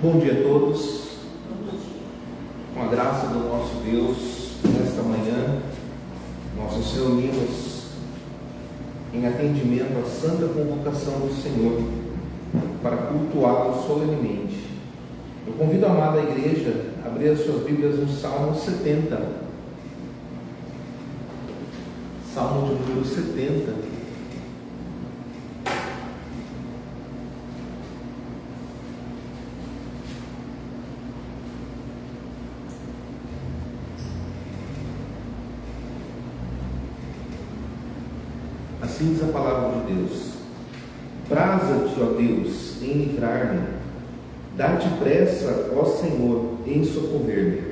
Bom dia a todos. Com a graça do nosso Deus, nesta manhã, nós nos reunimos em atendimento à santa convocação do Senhor para cultuá-lo solenemente. Eu convido a amada igreja a abrir as suas Bíblias no Salmo 70. Salmo de número 70. Assim diz a palavra de Deus: Praza-te, ó Deus, em livrar-me, dá-te pressa, ó Senhor, em socorrer-me.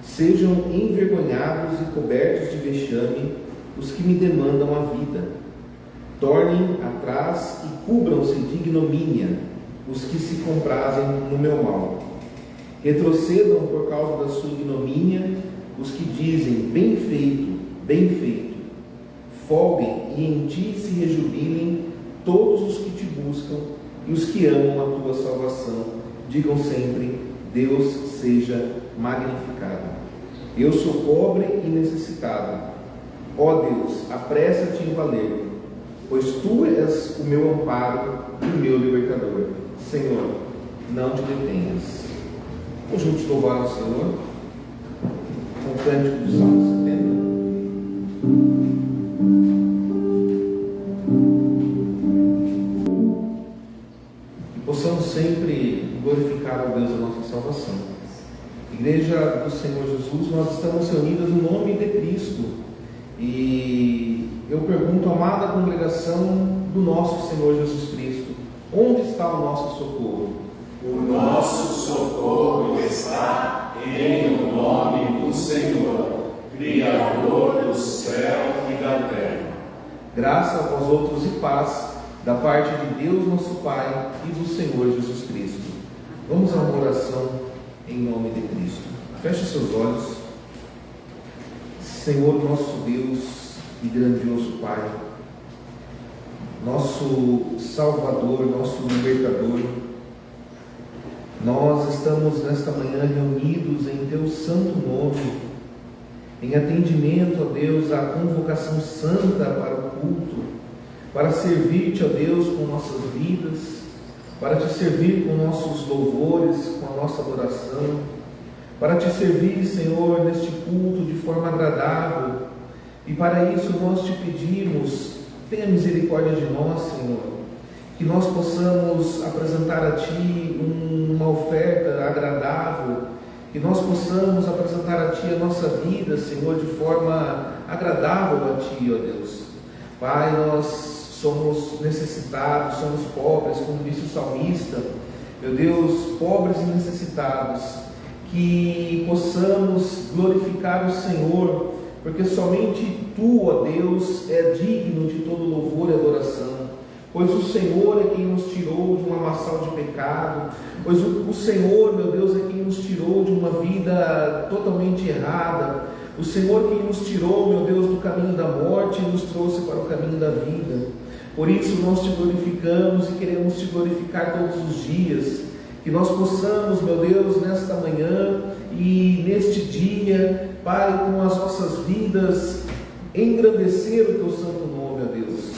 Sejam envergonhados e cobertos de vexame os que me demandam a vida. Tornem atrás e cubram-se de ignomínia os que se comprazem no meu mal. Retrocedam por causa da sua ignomínia os que dizem: bem feito, bem feito. Folguem e em ti se rejubilem todos os que te buscam e os que amam a tua salvação. Digam sempre: Deus seja magnificado. Eu sou pobre e necessitado. Ó Deus, apressa-te em valer, pois tu és o meu amparo e o meu libertador. Senhor, não te detenhas. Vamos juntos louvar ao Senhor com o cântico do Salmo 70. Possamos sempre glorificar a Deus a nossa salvação. Igreja do Senhor Jesus, nós estamos reunidos no nome de Cristo. E eu pergunto, amada congregação do nosso Senhor Jesus Cristo, onde está o nosso socorro? O nosso socorro está em o nome do Senhor, Criador do céu e da terra. Graça a vós outros e paz, da parte de Deus nosso Pai e do Senhor Jesus Cristo. Vamos a uma oração em nome de Cristo. Feche seus olhos. Senhor nosso Deus e grandioso Pai, nosso Salvador, nosso Libertador, nós estamos nesta manhã reunidos em Teu santo nome, em atendimento, ó Deus, à convocação santa para o culto, para servir-te, ó Deus, com nossas vidas, para te servir com nossos louvores, com a nossa adoração, para te servir, Senhor, neste culto de forma agradável. E para isso nós te pedimos, tenha misericórdia de nós, Senhor, que nós possamos apresentar a Ti uma oferta agradável, que nós possamos apresentar a Ti a nossa vida, Senhor, de forma agradável a Ti, ó Deus. Pai, nós somos necessitados, somos pobres, como disse o salmista, meu Deus, pobres e necessitados, que possamos glorificar o Senhor, porque somente Tu, ó Deus, é digno de todo louvor e adoração, pois o Senhor é quem nos tirou de um lamaçal de pecado, pois o Senhor, meu Deus, é quem nos tirou de uma vida totalmente errada, o Senhor quem nos tirou, meu Deus, do caminho da morte e nos trouxe para o caminho da vida. Por isso nós te glorificamos e queremos te glorificar todos os dias, que nós possamos, meu Deus, nesta manhã e neste dia, Pai, com as nossas vidas, engrandecer o Teu santo nome, ó Deus.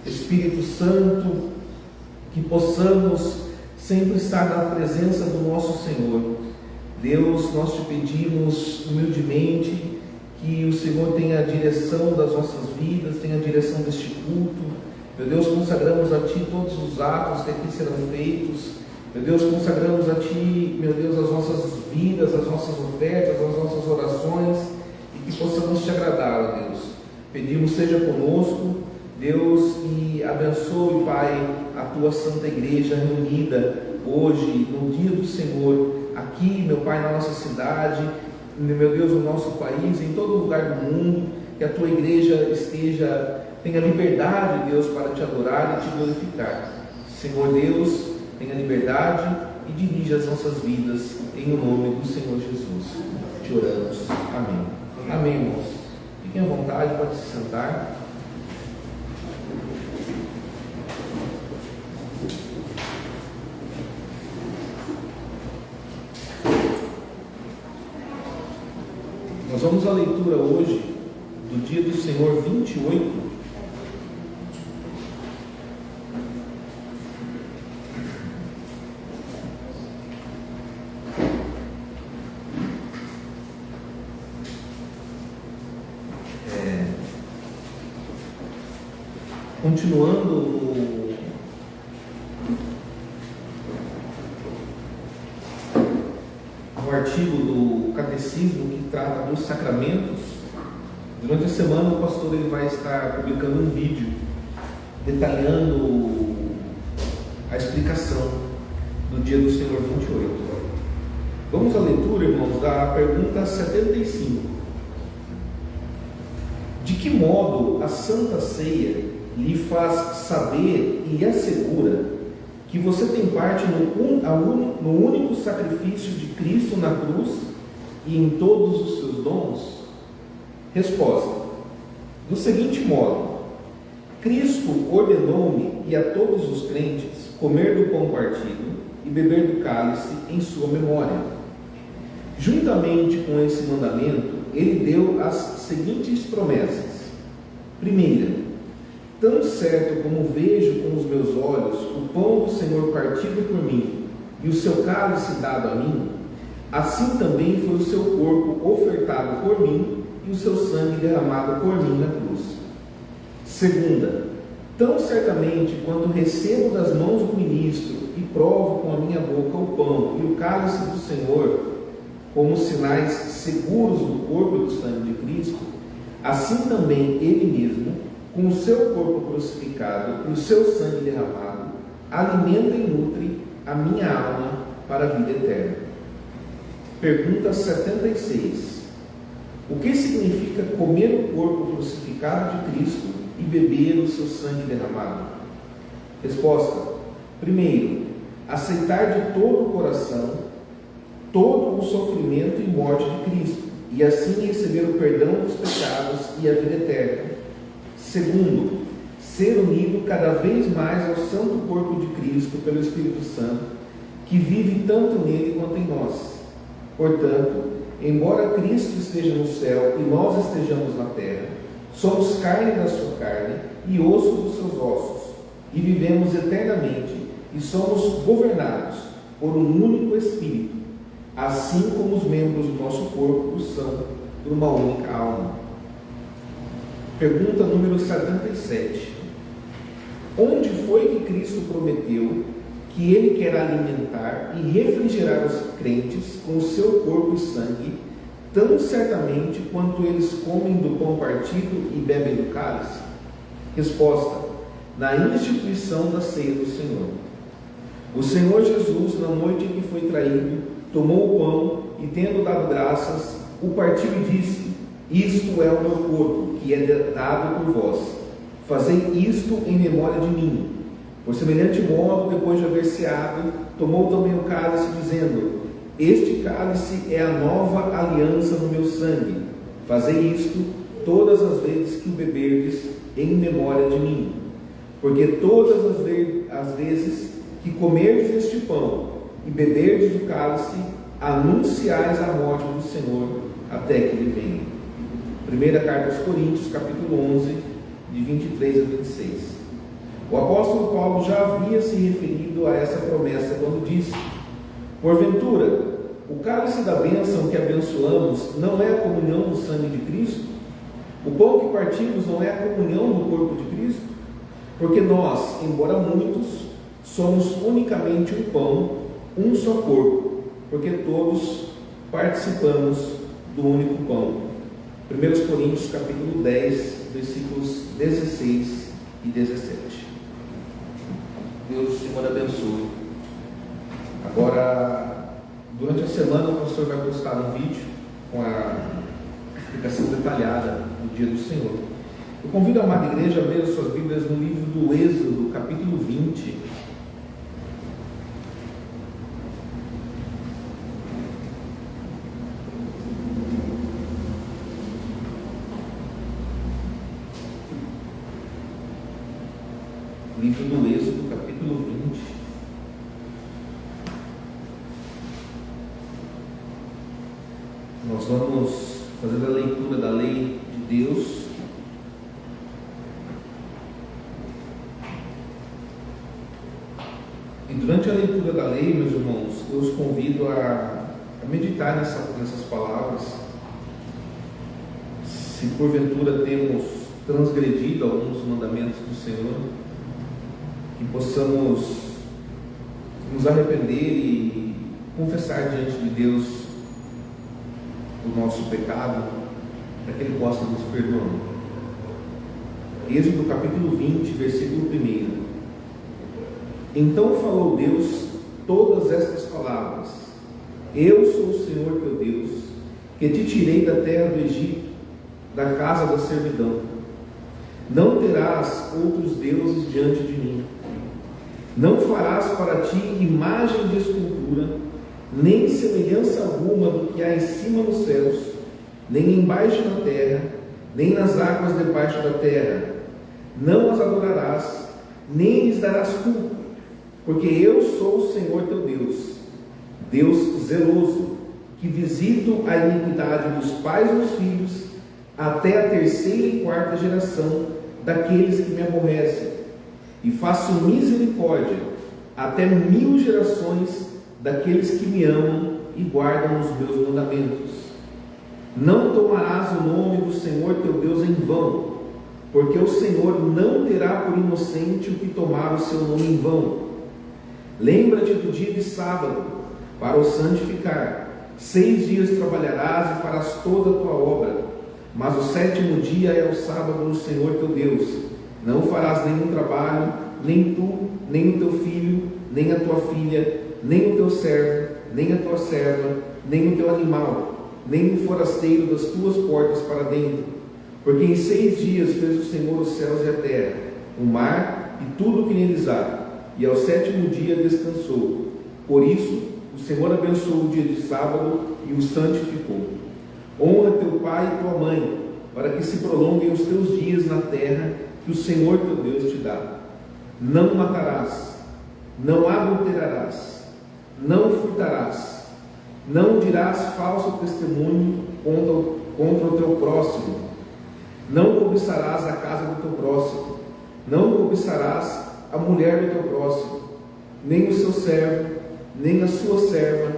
Espírito Santo, que possamos sempre estar na presença do nosso Senhor. Deus, nós te pedimos humildemente que o Senhor tenha a direção das nossas vidas, tenha a direção deste culto. Meu Deus, consagramos a Ti todos os atos que aqui serão feitos. Meu Deus, consagramos a Ti, meu Deus, as nossas vidas, as nossas ofertas, as nossas orações, e que possamos Te agradar, ó Deus. Pedimos, seja conosco, Deus, e abençoe, Pai, a Tua Santa Igreja reunida hoje, no dia do Senhor, aqui, meu Pai, na nossa cidade, meu Deus, no nosso país, em todo lugar do mundo, que a Tua Igreja tenha liberdade, Deus, para Te adorar e Te glorificar. Senhor Deus, tenha liberdade e dirija as nossas vidas, em nome do Senhor Jesus. Te oramos. Amém. Amém, irmãos. Fiquem à vontade, pode se sentar. vamos à leitura hoje do dia do Senhor 28. Continuando o artigo do Catecismo que trata dos sacramentos, durante a semana o pastor ele vai estar publicando um vídeo detalhando a explicação do dia do Senhor 28. Vamos à leitura, irmãos, da pergunta 75. De que modo a Santa Ceia lhe faz saber e assegura que você tem parte no único sacrifício de Cristo na cruz e em todos os seus dons? Resposta: do seguinte modo: Cristo ordenou-me e a todos os crentes comer do pão partido e beber do cálice em sua memória. Juntamente com esse mandamento, ele deu as seguintes promessas. Primeira: tão certo como vejo com os meus olhos o pão do Senhor partido por mim e o seu cálice dado a mim, assim também foi o seu corpo ofertado por mim e o seu sangue derramado por mim na cruz. Segunda: tão certamente quanto recebo das mãos do ministro e provo com a minha boca o pão e o cálice do Senhor como sinais seguros do corpo e do sangue de Cristo, assim também ele mesmo, com o seu corpo crucificado e o seu sangue derramado, alimenta e nutre a minha alma para a vida eterna. Pergunta 76. O que significa comer o corpo crucificado de Cristo e beber o seu sangue derramado? Resposta: primeiro, aceitar de todo o coração todo o sofrimento e morte de Cristo, e assim receber o perdão dos pecados e a vida eterna. Segundo, ser unido cada vez mais ao santo corpo de Cristo pelo Espírito Santo, que vive tanto nele quanto em nós. Portanto, embora Cristo esteja no céu e nós estejamos na terra, somos carne da sua carne e osso dos seus ossos, e vivemos eternamente, e somos governados por um único Espírito, assim como os membros do nosso corpo são por uma única alma. Pergunta número 77. Onde foi que Cristo prometeu que Ele quer alimentar e refrigerar os crentes com o seu corpo e sangue, tão certamente quanto eles comem do pão partido e bebem do cálice? Resposta: na instituição da ceia do Senhor. O Senhor Jesus, na noite em que foi traído, tomou o pão e, tendo dado graças, o partiu e disse: isto é o meu corpo, que é dado por vós. Fazei isto em memória de mim. Por semelhante modo, depois de haver ceado, tomou também o cálice, dizendo: este cálice é a nova aliança no meu sangue. Fazei isto todas as vezes que o beberdes em memória de mim. Porque todas as vezes que comerdes este pão e beberdes do cálice, anunciais a morte do Senhor até que Ele venha. Primeira carta aos Coríntios, capítulo 11, de 23 a 26. O apóstolo Paulo já havia se referido a essa promessa quando disse: porventura, o cálice da bênção que abençoamos não é a comunhão do sangue de Cristo? O pão que partimos não é a comunhão do corpo de Cristo? Porque nós, embora muitos, somos unicamente um pão, um só corpo, porque todos participamos do único pão. 1 Coríntios capítulo 10, versículos 16 e 17. Deus, Senhor, abençoe. Agora, durante a semana, o pastor vai postar um vídeo com a explicação detalhada do dia do Senhor. Eu convido a amada igreja a ler as suas Bíblias no livro do Êxodo, capítulo 20. Livro do Êxodo, capítulo 20. Nós vamos fazendo a leitura da lei de Deus. E durante a leitura da lei, meus irmãos, eu os convido a meditar nessas palavras. Se porventura temos transgredido alguns mandamentos do Senhor, que possamos nos arrepender e confessar diante de Deus o nosso pecado, para que Ele possa nos perdoar. Êxodo capítulo 20, versículo 1. Então falou Deus todas estas palavras: Eu sou o Senhor teu Deus, que te tirei da terra do Egito, da casa da servidão. Não terás outros deuses diante de mim. Não farás para ti imagem de escultura, nem semelhança alguma do que há em cima nos céus, nem embaixo na terra, nem nas águas debaixo da terra. Não as adorarás, nem lhes darás culto, porque eu sou o Senhor teu Deus, Deus zeloso, que visito a iniquidade dos pais e dos filhos, até a terceira e quarta geração daqueles que me aborrecem, e faço misericórdia até 1000 gerações daqueles que me amam e guardam os meus mandamentos. Não tomarás o nome do Senhor teu Deus em vão, porque o Senhor não terá por inocente o que tomar o seu nome em vão. Lembra-te do dia de sábado, para o santificar. 6 dias trabalharás e farás toda a tua obra, mas o 7º dia é o sábado do Senhor teu Deus. Não farás nenhum trabalho, nem tu, nem o teu filho, nem a tua filha, nem o teu servo, nem a tua serva, nem o teu animal, nem o forasteiro das tuas portas para dentro. Porque em 6 dias fez o Senhor os céus e a terra, o mar e tudo o que neles há, e ao 7º dia descansou. Por isso, o Senhor abençoou o dia de sábado e o santificou. Honra teu pai e tua mãe, para que se prolonguem os teus dias na terra que o Senhor teu Deus te dá. Não matarás, não adulterarás, não furtarás, não dirás falso testemunho contra o teu próximo, não cobiçarás a casa do teu próximo, não cobiçarás a mulher do teu próximo, nem o seu servo, nem a sua serva,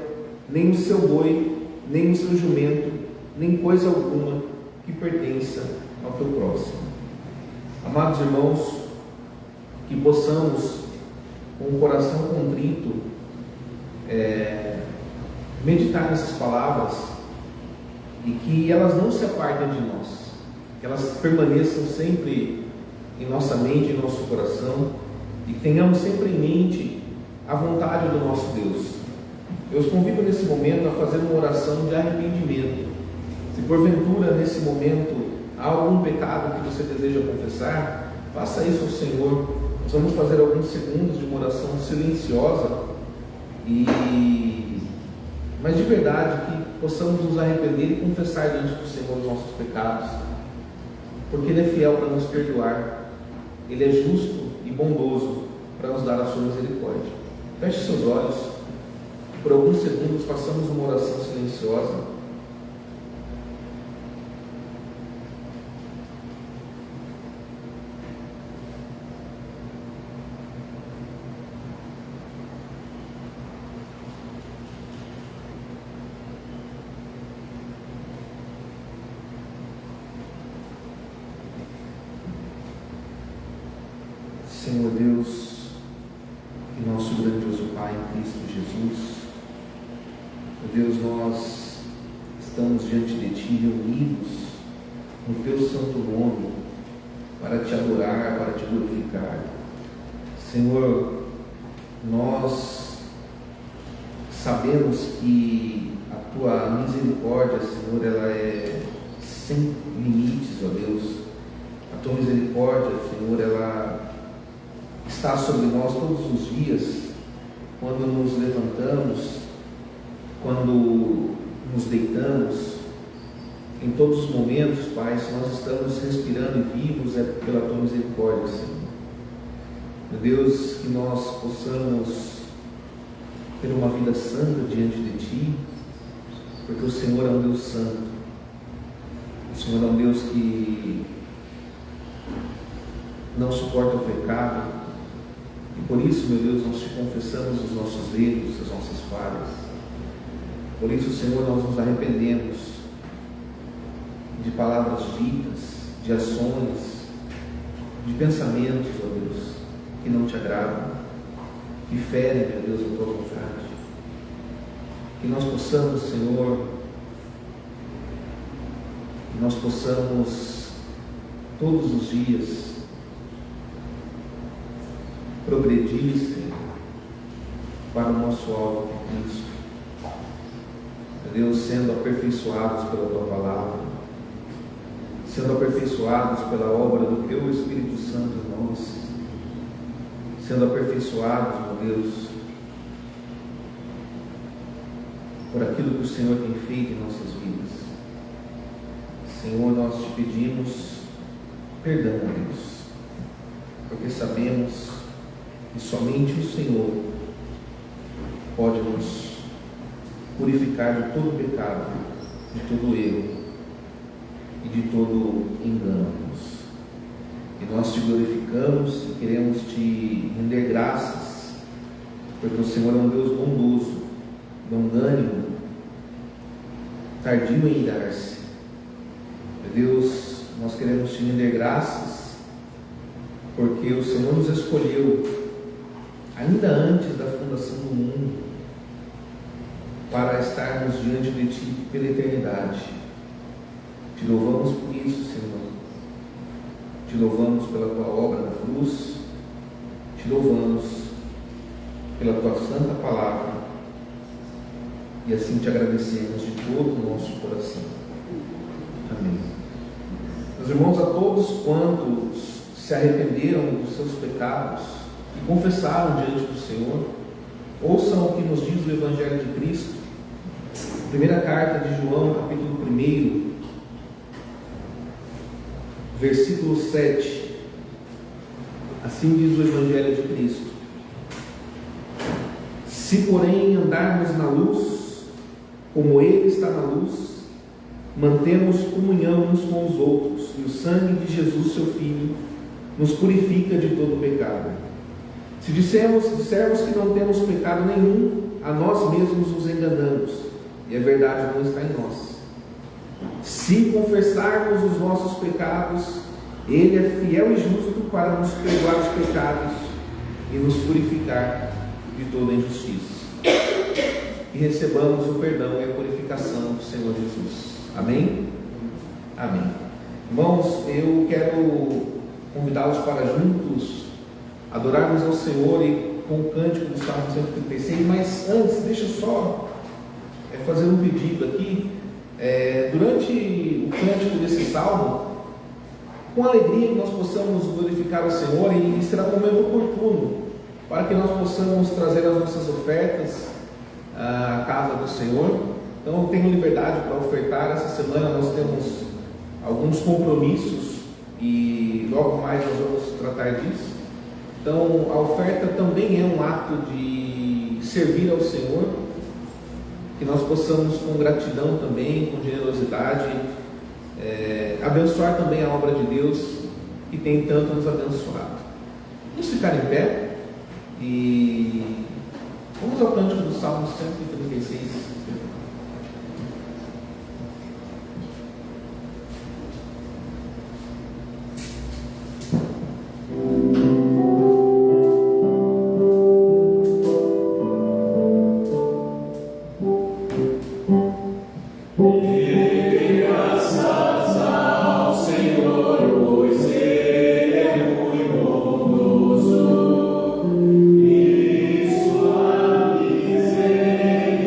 nem o seu boi, nem o seu jumento, nem coisa alguma que pertença ao teu próximo. Amados irmãos, que possamos, com o coração contrito, meditar nessas palavras e que elas não se apartem de nós, que elas permaneçam sempre em nossa mente, em nosso coração, e que tenhamos sempre em mente a vontade do nosso Deus. Eu os convido nesse momento a fazer uma oração de arrependimento. Se porventura nesse momento há algum pecado que você deseja confessar, faça isso ao Senhor. Nós vamos fazer alguns segundos de uma oração silenciosa, mas de verdade que possamos nos arrepender e confessar diante do Senhor os nossos pecados, porque Ele é fiel para nos perdoar, Ele é justo e bondoso para nos dar a sua misericórdia. Feche seus olhos, por alguns segundos façamos uma oração silenciosa. Senhor Deus e nosso grandioso Pai em Cristo Jesus, Deus, nós estamos diante de Ti reunidos no Teu santo nome para Te adorar, para Te glorificar. Senhor, nós sabemos que a Tua misericórdia, Senhor, ela é sem limites, ó Deus. A Tua misericórdia, Senhor, ela está sobre nós todos os dias, quando nos levantamos, quando nos deitamos, em todos os momentos, Pai, se nós estamos respirando e vivos, é pela Tua misericórdia, Senhor. Meu Deus, que nós possamos ter uma vida santa diante de Ti, porque o Senhor é um Deus santo. O Senhor é um Deus que não suporta o pecado, e por isso, meu Deus, nós te confessamos os nossos erros, as nossas falhas. Por isso, Senhor, nós nos arrependemos de palavras ditas, de ações, de pensamentos, ó Deus, que não te agradam, que ferem, meu Deus, a tua vontade. Que nós possamos, Senhor, que nós possamos todos os dias progredir, Senhor, para o nosso alvo de Cristo. Meu Deus, sendo aperfeiçoados pela tua palavra, sendo aperfeiçoados pela obra do teu Espírito Santo em nós, sendo aperfeiçoados, meu Deus, por aquilo que o Senhor tem feito em nossas vidas. Senhor, nós te pedimos perdão, Deus, porque sabemos que somente o Senhor pode nos purificar de todo pecado, de todo erro e de todo engano. E nós te glorificamos e queremos te render graças, porque o Senhor é um Deus bondoso, longânimo, tardio em irar-se. Meu Deus, nós queremos te render graças, porque o Senhor nos escolheu ainda antes da fundação do mundo, para estarmos diante de Ti pela eternidade. Te louvamos por isso, Senhor. Te louvamos pela Tua obra na cruz. Te louvamos pela Tua santa palavra. E assim te agradecemos de todo o nosso coração. Amém. Meus irmãos, a todos quantos se arrependeram dos seus pecados e confessaram diante do Senhor, ouçam o que nos diz o Evangelho de Cristo. Primeira carta de João, capítulo 1, versículo 7. Assim diz o Evangelho de Cristo: se porém andarmos na luz, como Ele está na luz, mantemos comunhão uns com os outros, e o sangue de Jesus, seu Filho, nos purifica de todo pecado. Se dissermos que não temos pecado nenhum, a nós mesmos nos enganamos, e a verdade não está em nós. Se confessarmos os nossos pecados, Ele é fiel e justo para nos perdoar os pecados e nos purificar de toda injustiça. E recebamos o perdão e a purificação do Senhor Jesus. Amém? Amém. Irmãos, eu quero convidá-los para juntos adorarmos ao Senhor e com o cântico do Salmo 136, mas antes, deixa eu só fazer um pedido aqui. Durante o cântico desse salmo, com alegria que nós possamos glorificar o Senhor, e será um momento oportuno para que nós possamos trazer as nossas ofertas à casa do Senhor. Então eu tenho liberdade para ofertar. Essa semana nós temos alguns compromissos e logo mais nós vamos tratar disso. Então a oferta também é um ato de servir ao Senhor, que nós possamos com gratidão também, com generosidade, abençoar também a obra de Deus que tem tanto nos abençoado. Vamos ficar em pé e vamos ao cântico do Salmo 136. Isso a misericórdia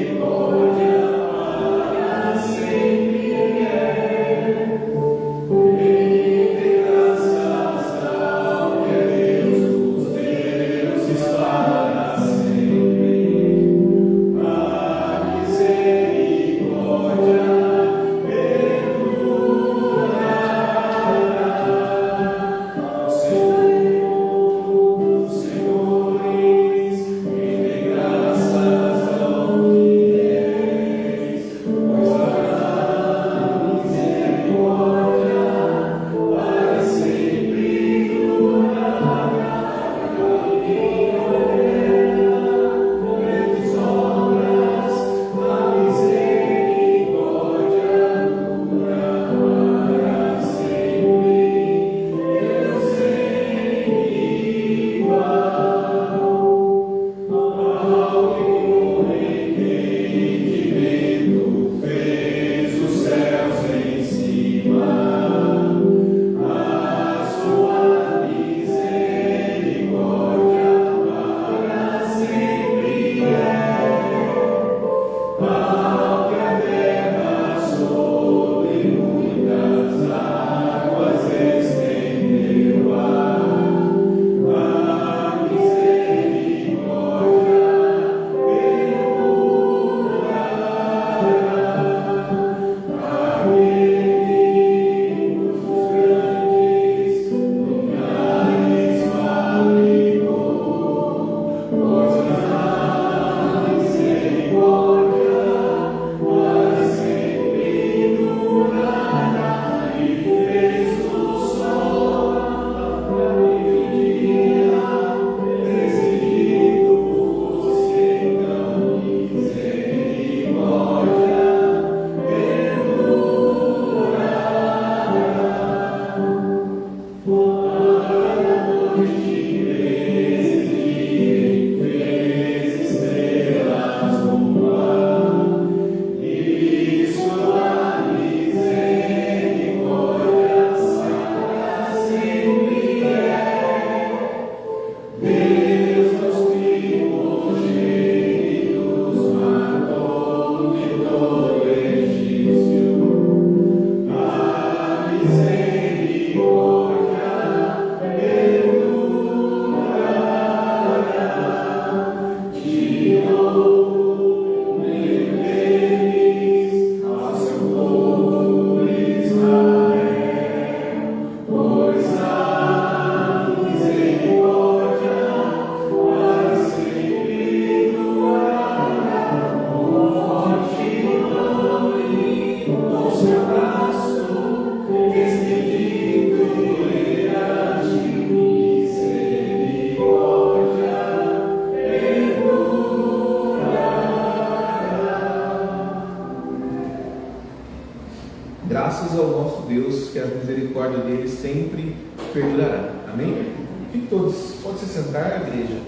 Graças ao nosso Deus, que a misericórdia dele sempre perdurará. Amém? Fiquem todos, pode se sentar, igreja.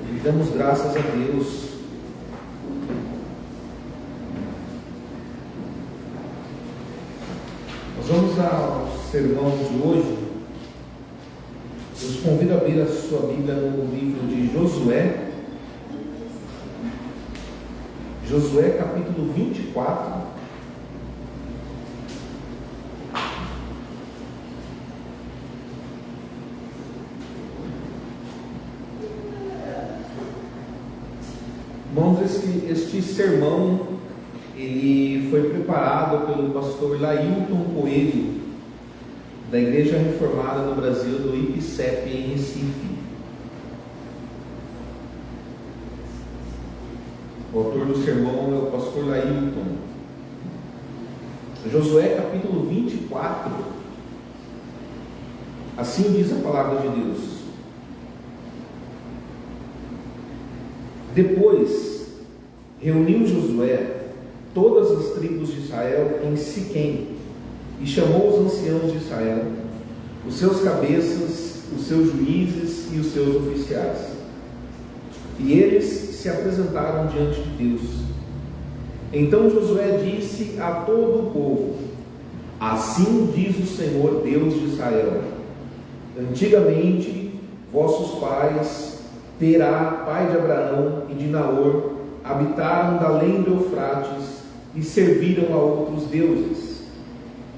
E damos graças a Deus. Nós vamos ao sermão de hoje. Eu os convido a abrir a sua Bíblia no livro de Josué. Josué capítulo 24. Irmãos, este sermão ele foi preparado pelo pastor Lailton Coelho, da Igreja Reformada no Brasil, do IPCEP, em Recife. O autor do sermão é o pastor Lailton. Josué capítulo 24. Assim diz a palavra de Deus. Depois reuniu Josué todas as tribos de Israel em Siquém e chamou os anciãos de Israel, os seus cabeças, os seus juízes e os seus oficiais. E eles se apresentaram diante de Deus. Então Josué disse a todo o povo: assim diz o Senhor Deus de Israel: antigamente vossos pais, Terá, pai de Abraão e de Naor, habitaram da além do Eufrates e serviram a outros deuses.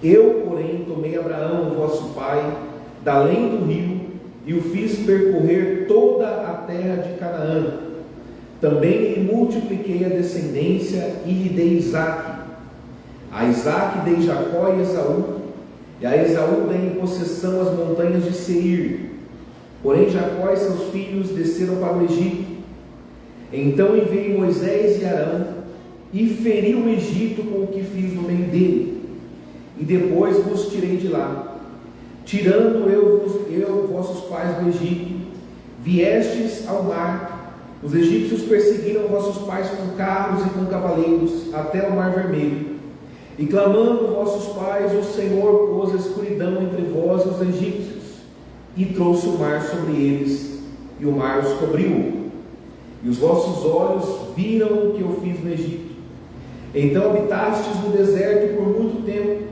Eu, porém, tomei Abraão, vosso pai, da além do rio, e o fiz percorrer toda a terra de Canaã. Também lhe multipliquei a descendência e lhe dei Isaque. A Isaque dei Jacó e Esaú, e a Esaú dei em possessão as montanhas de Seir. Porém Jacó e seus filhos desceram para o Egito. Então enviei Moisés e Arão, e feri o Egito com o que fiz no meio dele, e depois vos tirei de lá. Tirando eu vossos pais do Egito, viestes ao mar. Os egípcios perseguiram vossos pais com carros e com cavaleiros até o mar vermelho. E clamando vossos pais, o Senhor pôs a escuridão entre vós e os egípcios, e trouxe o mar sobre eles, e o mar os cobriu. E os vossos olhos viram o que eu fiz no Egito. Então habitastes no deserto por muito tempo.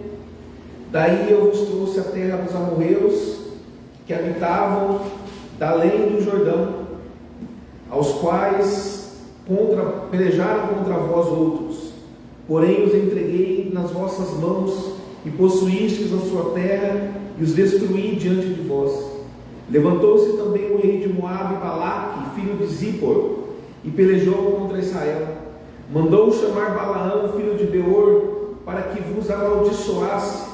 Daí eu vos trouxe a terra dos amorreus, que habitavam da além do Jordão, aos quais pelejaram contra vós outros. Porém os entreguei nas vossas mãos, e possuístes a sua terra, e os destruí diante de vós. Levantou-se também o rei de Moabe, Balaque, filho de Zippor, e pelejou contra Israel. Mandou chamar Balaão, filho de Beor, para que vos amaldiçoasse.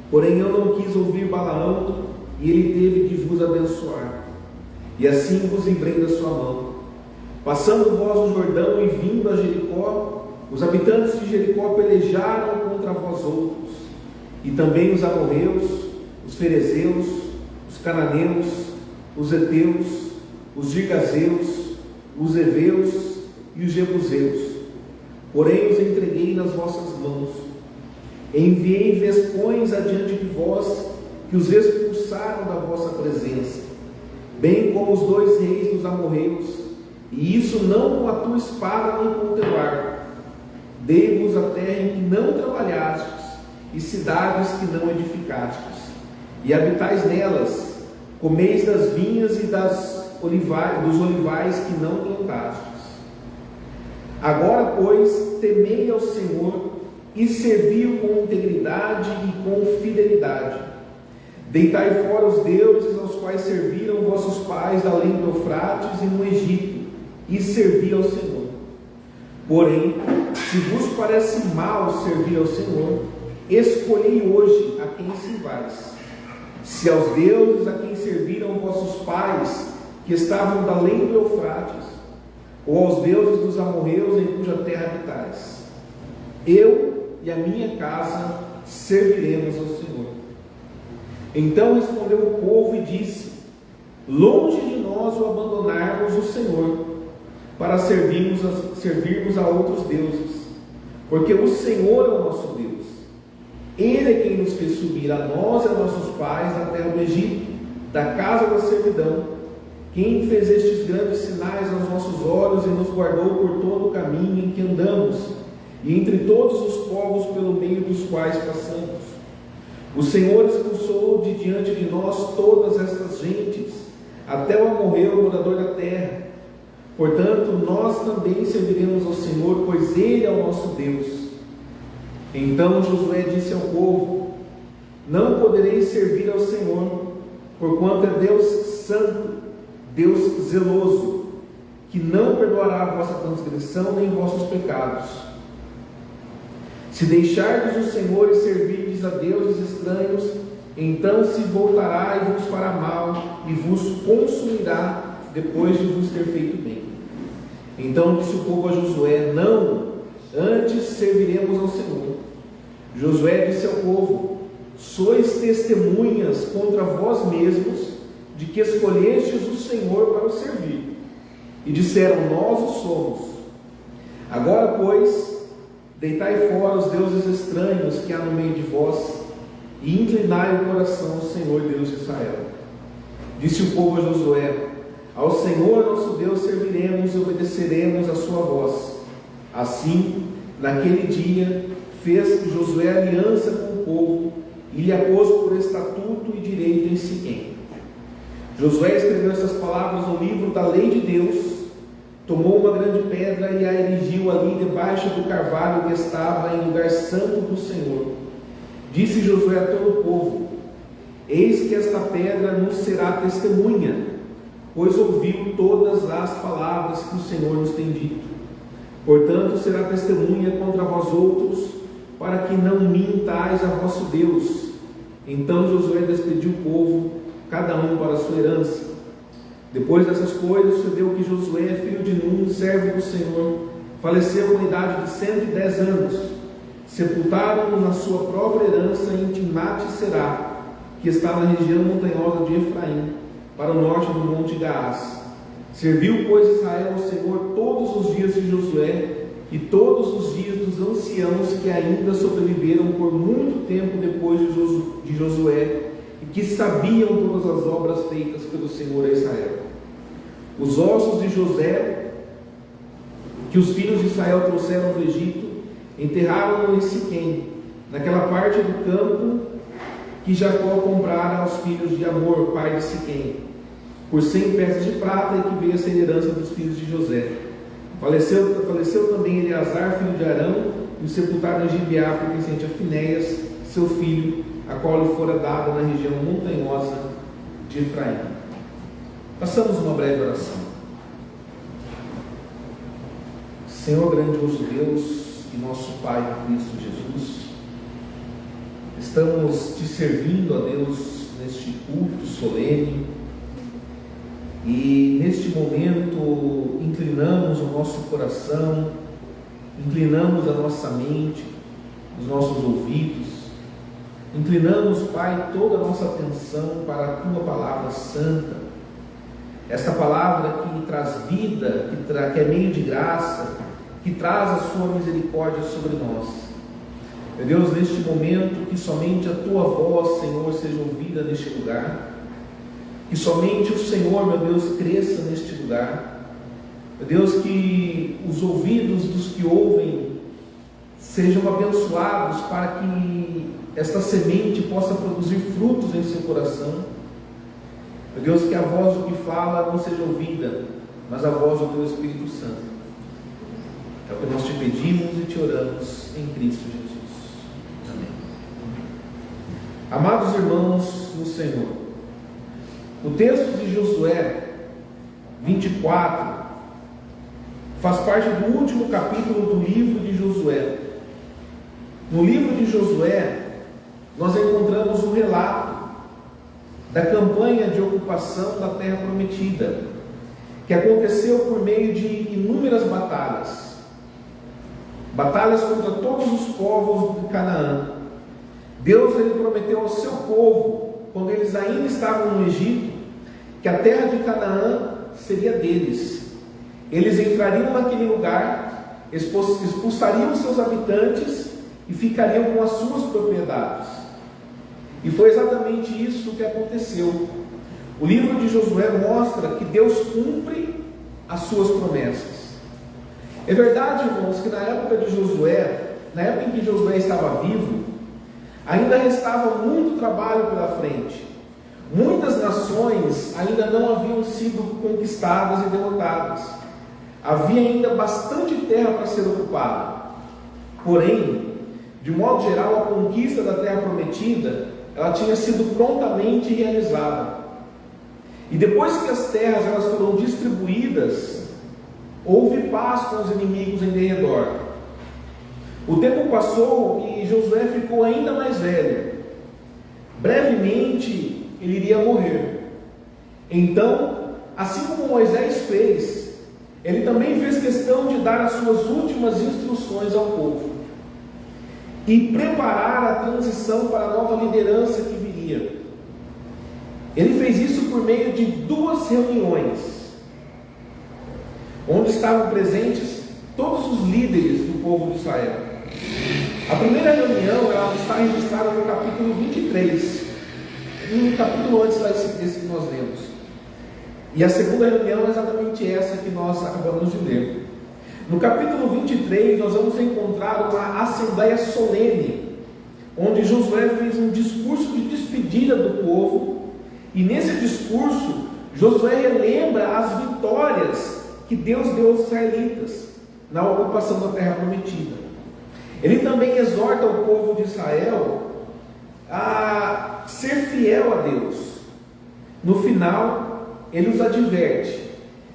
Porém eu não quis ouvir Balaão, e ele teve de vos abençoar. E assim vos livrei da sua mão. Passando vós o Jordão e vindo a Jericó, os habitantes de Jericó pelejaram contra vós outros, e também os amorreus, os ferezeus, os cananeus, os heteus, os girgazeus, os heveus e os jebuseus. Porém os entreguei nas vossas mãos. Enviei vespões adiante de vós, que os expulsaram da vossa presença, bem como os 2 reis dos amorreus, e isso não com a tua espada nem com o teu arco. Dei-vos a terra em que não trabalhastes, e cidades que não edificastes, e habitais nelas, comeis das vinhas e dos olivais que não plantastes. Agora, pois, temei ao Senhor e servi-o com integridade e com fidelidade. Deitai fora os deuses aos quais serviram vossos pais além do Eufrates e no Egito, e servi ao Senhor. Porém, se vos parece mal servir ao Senhor, escolhei hoje a quem servais. Se aos deuses a quem serviram vossos pais, que estavam da além do Eufrates, ou aos deuses dos amorreus em cuja terra habitais. Eu e a minha casa serviremos ao Senhor. Então respondeu o povo e disse: longe de nós o abandonarmos o Senhor, para servirmos a outros deuses, porque o Senhor é o nosso Deus. Ele é quem nos fez subir, a nós e a nossos pais, da terra do Egito, da casa da servidão, quem fez estes grandes sinais aos nossos olhos e nos guardou por todo o caminho em que andamos, e entre todos os povos pelo meio dos quais passamos. O Senhor expulsou de diante de nós todas estas gentes, até o amorreu, morador da terra. Portanto, nós também serviremos ao Senhor, pois Ele é o nosso Deus. Então Josué disse ao povo: não podereis servir ao Senhor, porquanto é Deus santo, Deus zeloso, que não perdoará a vossa transgressão nem vossos pecados. Se deixardes o Senhor e servirdes a deuses estranhos, então se voltará e vos fará mal, e vos consumirá depois de vos ter feito bem. Então disse o povo a Josué: não, antes serviremos ao Senhor. Josué disse ao povo: sois testemunhas contra vós mesmos de que escolhestes o Senhor para o servir. E disseram: nós o somos. Agora, pois, deitai fora os deuses estranhos que há no meio de vós, e inclinai o coração ao Senhor Deus de Israel. Disse o povo a Josué: ao Senhor nosso Deus serviremos e obedeceremos a sua voz. Assim, naquele dia, fez Josué aliança com o povo e lhe a pôs por estatuto e direito em Siquém. Josué escreveu essas palavras no livro da lei de Deus, tomou uma grande pedra e a erigiu ali debaixo do carvalho que estava em lugar santo do Senhor. Disse Josué a todo o povo: eis que esta pedra nos será testemunha, pois ouviu todas as palavras que o Senhor nos tem dito. Portanto, será testemunha contra vós outros, para que não mintais a vosso Deus. Então Josué despediu o povo, cada um para a sua herança. Depois dessas coisas, sucedeu que Josué, filho de Nun, servo do Senhor, faleceu com a idade de 110 anos. Sepultaram-no na sua própria herança em Timnat-Será, que está na região montanhosa de Efraim, para o norte do monte Gaás. Serviu, pois, Israel ao Senhor todos os dias de Josué e todos os dias dos anciãos que ainda sobreviveram por muito tempo depois de Josué, e que sabiam todas as obras feitas pelo Senhor a Israel. Os ossos de José, que os filhos de Israel trouxeram do Egito, enterraram-no em Siquém, naquela parte do campo que Jacó comprara aos filhos de Amor, pai de Siquém, por 100 peças de prata, e que veio a ser herança dos filhos de José. Faleceu também Eleazar, filho de Arão, e o sepultaram em Gibeá, pertencente a Finéias, seu filho, a qual lhe fora dada na região montanhosa de Efraim. Façamos uma breve oração. Senhor grandioso Deus e nosso Pai em Cristo Jesus, estamos te servindo, a Deus, neste culto solene, e neste momento inclinamos o nosso coração, inclinamos a nossa mente, os nossos ouvidos, inclinamos, Pai, toda a nossa atenção para a Tua Palavra Santa, esta palavra que traz vida, que é meio de graça, que traz a Sua misericórdia sobre nós. Meu Deus, neste momento, que somente a Tua voz, Senhor, seja ouvida neste lugar, que somente o Senhor, meu Deus, cresça neste lugar. Meu Deus, que os ouvidos dos que ouvem sejam abençoados para que esta semente possa produzir frutos em seu coração. Deus, que a voz do que fala não seja ouvida, mas a voz do Teu Espírito Santo. É o que nós te pedimos e te oramos em Cristo Jesus. Amém. Amados irmãos no Senhor, o texto de Josué 24 faz parte do último capítulo do livro de Josué. No livro de Josué, nós encontramos um relato da campanha de ocupação da Terra Prometida, que aconteceu por meio de inúmeras batalhas. Batalhas contra todos os povos de Canaã. Deus ele prometeu ao seu povo, quando eles ainda estavam no Egito, que a terra de Canaã seria deles. Eles entrariam naquele lugar, expulsariam seus habitantes e ficariam com as suas propriedades. E foi exatamente isso que aconteceu. O livro de Josué mostra que Deus cumpre as suas promessas. É verdade, irmãos, que na época de Josué, na época em que Josué estava vivo, ainda restava muito trabalho pela frente. Muitas nações ainda não haviam sido conquistadas e derrotadas. Havia ainda bastante terra para ser ocupada. Porém, de modo geral, a conquista da terra prometida, ela tinha sido prontamente realizada. E depois que as terras elas foram distribuídas, houve paz com os inimigos em derredor. O tempo passou e Josué ficou ainda mais velho. Brevemente ele iria morrer. Então, assim como Moisés fez, ele também fez questão de dar as suas últimas instruções ao povo e preparar a transição para a nova liderança que viria. Ele fez isso por meio de 2 reuniões, onde estavam presentes todos os líderes do povo de Israel. A primeira reunião ela está registrada no capítulo 23, um capítulo antes desse que nós lemos. E a segunda reunião é exatamente essa que nós acabamos de ler. No capítulo 23, nós vamos encontrar uma assembleia solene, onde Josué fez um discurso de despedida do povo, e nesse discurso, Josué relembra as vitórias que Deus deu aos israelitas na ocupação da terra prometida. Ele também exorta o povo de Israel a ser fiel a Deus. No final, ele os adverte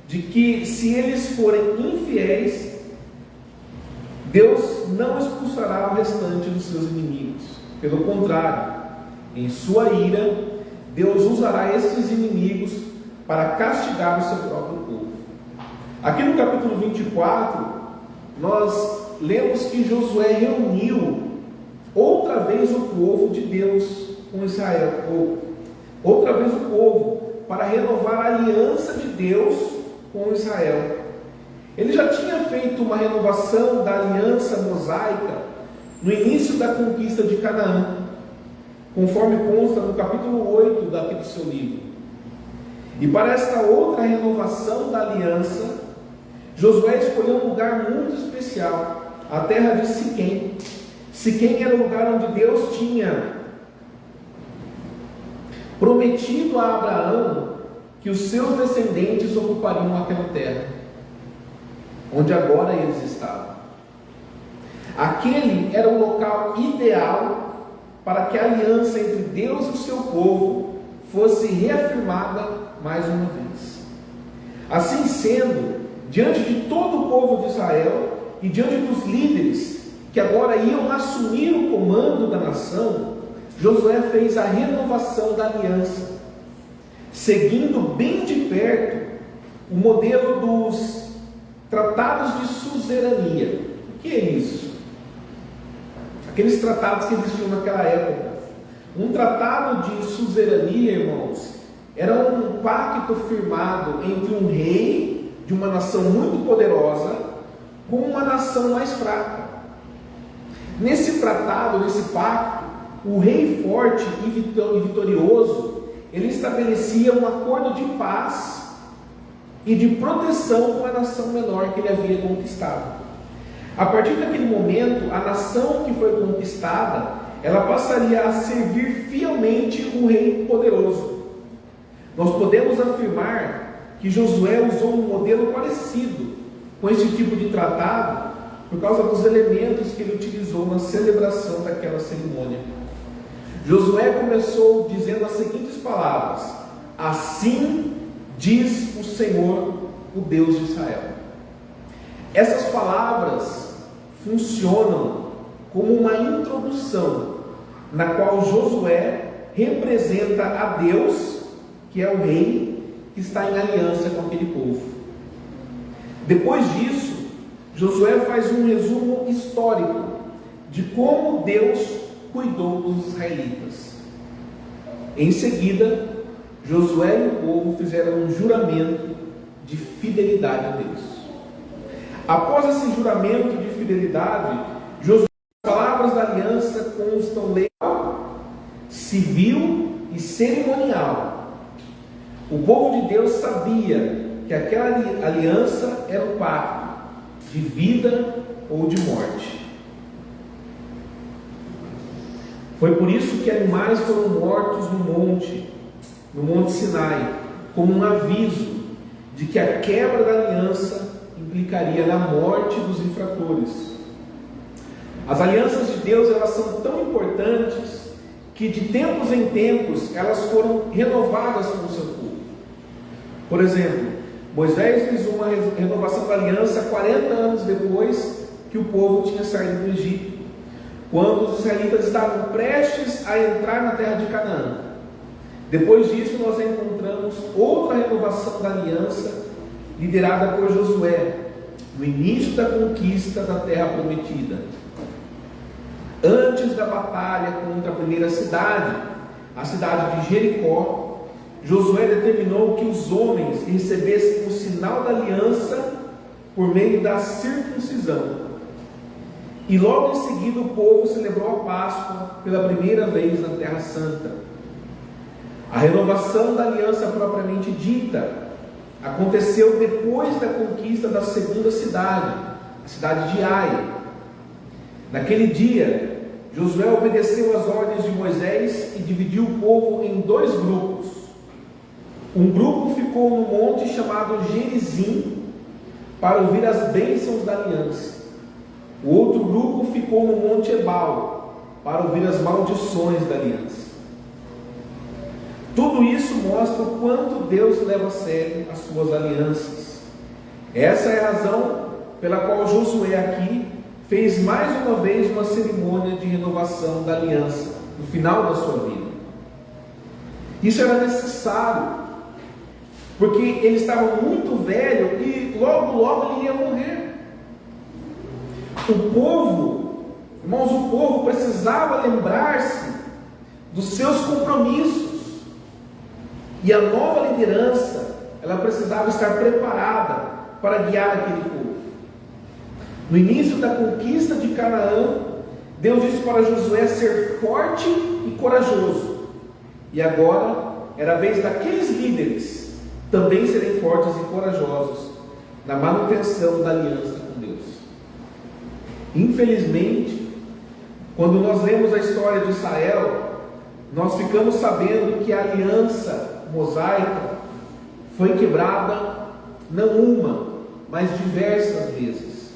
de que se eles forem infiéis, Deus não expulsará o restante dos seus inimigos. Pelo contrário, em sua ira, Deus usará esses inimigos para castigar o seu próprio povo. Aqui no capítulo 24, nós lemos que Josué reuniu outra vez o povo de Deus com Israel, outra vez o povo, para renovar a aliança de Deus com Israel. Ele já tinha feito uma renovação da aliança mosaica no início da conquista de Canaã, conforme consta no capítulo 8 daquele seu livro. E para esta outra renovação da aliança, Josué escolheu um lugar muito especial, a terra de Siquém. Siquém era o lugar onde Deus tinha prometido a Abraão que os seus descendentes ocupariam aquela terra, onde agora eles estavam. Aquele era o local ideal para que a aliança entre Deus e o seu povo fosse reafirmada mais uma vez. Assim sendo, diante de todo o povo de Israel e diante dos líderes que agora iam assumir o comando da nação, Josué fez a renovação da aliança, seguindo bem de perto o modelo dos tratados de suzerania. O que é isso? Aqueles tratados que existiam naquela época. Um tratado de suzerania, irmãos, era um pacto firmado entre um rei de uma nação muito poderosa com uma nação mais fraca. Nesse tratado, nesse pacto, o rei forte e vitorioso, ele estabelecia um acordo de paz e de proteção com a nação menor que ele havia conquistado. A partir daquele momento, a nação que foi conquistada, ela passaria a servir fielmente o rei poderoso. nós podemos afirmar que Josué usou um modelo parecido com esse tipo de tratado por causa dos elementos que ele utilizou na celebração daquela cerimônia. Josué começou dizendo as seguintes palavras: assim diz o Senhor, o Deus de Israel. Essas palavras funcionam como uma introdução, na qual Josué representa a Deus, que é o rei, que está em aliança com aquele povo. Depois disso, Josué faz um resumo histórico de como Deus cuidou dos israelitas. Em seguida, Josué e o povo fizeram um juramento de fidelidade a Deus. Após esse juramento de fidelidade, Josué, as palavras da aliança constam legal, civil e cerimonial. O povo de Deus sabia que aquela aliança era um pacto de vida ou de morte. Foi por isso que animais foram mortos no Monte Sinai, como um aviso de que a quebra da aliança implicaria na morte dos infratores. As alianças de Deus, elas são tão importantes que de tempos em tempos elas foram renovadas com o seu povo. Por exemplo, Moisés fez uma renovação da aliança 40 anos depois que o povo tinha saído do Egito, quando os israelitas estavam prestes a entrar na terra de Canaã. Depois disso, nós encontramos outra renovação da aliança liderada por Josué, no início da conquista da terra prometida. Antes da batalha contra a primeira cidade, a cidade de Jericó, Josué determinou que os homens recebessem o sinal da aliança por meio da circuncisão. E logo em seguida o povo celebrou a Páscoa pela primeira vez na Terra Santa. A renovação da aliança propriamente dita aconteceu depois da conquista da segunda cidade, a cidade de Ai. Naquele dia, Josué obedeceu às ordens de Moisés e dividiu o povo em dois grupos. Um grupo ficou no monte chamado Gerizim para ouvir as bênçãos da aliança. O outro grupo ficou no monte Ebal para ouvir as maldições da aliança. Tudo isso mostra o quanto Deus leva a sério as suas alianças. Essa é a razão pela qual Josué aqui fez mais uma vez uma cerimônia de renovação da aliança no final da sua vida. Isso era necessário, porque ele estava muito velho e logo ele iria morrer. O povo precisava lembrar-se dos seus compromissos. E a nova liderança, ela precisava estar preparada para guiar aquele povo. No início da conquista de Canaã, Deus disse para Josué ser forte e corajoso. E agora era a vez daqueles líderes também serem fortes e corajosos na manutenção da aliança com Deus. Infelizmente, quando nós lemos a história de Israel, nós ficamos sabendo que a aliança mosaica foi quebrada não uma, mas diversas vezes.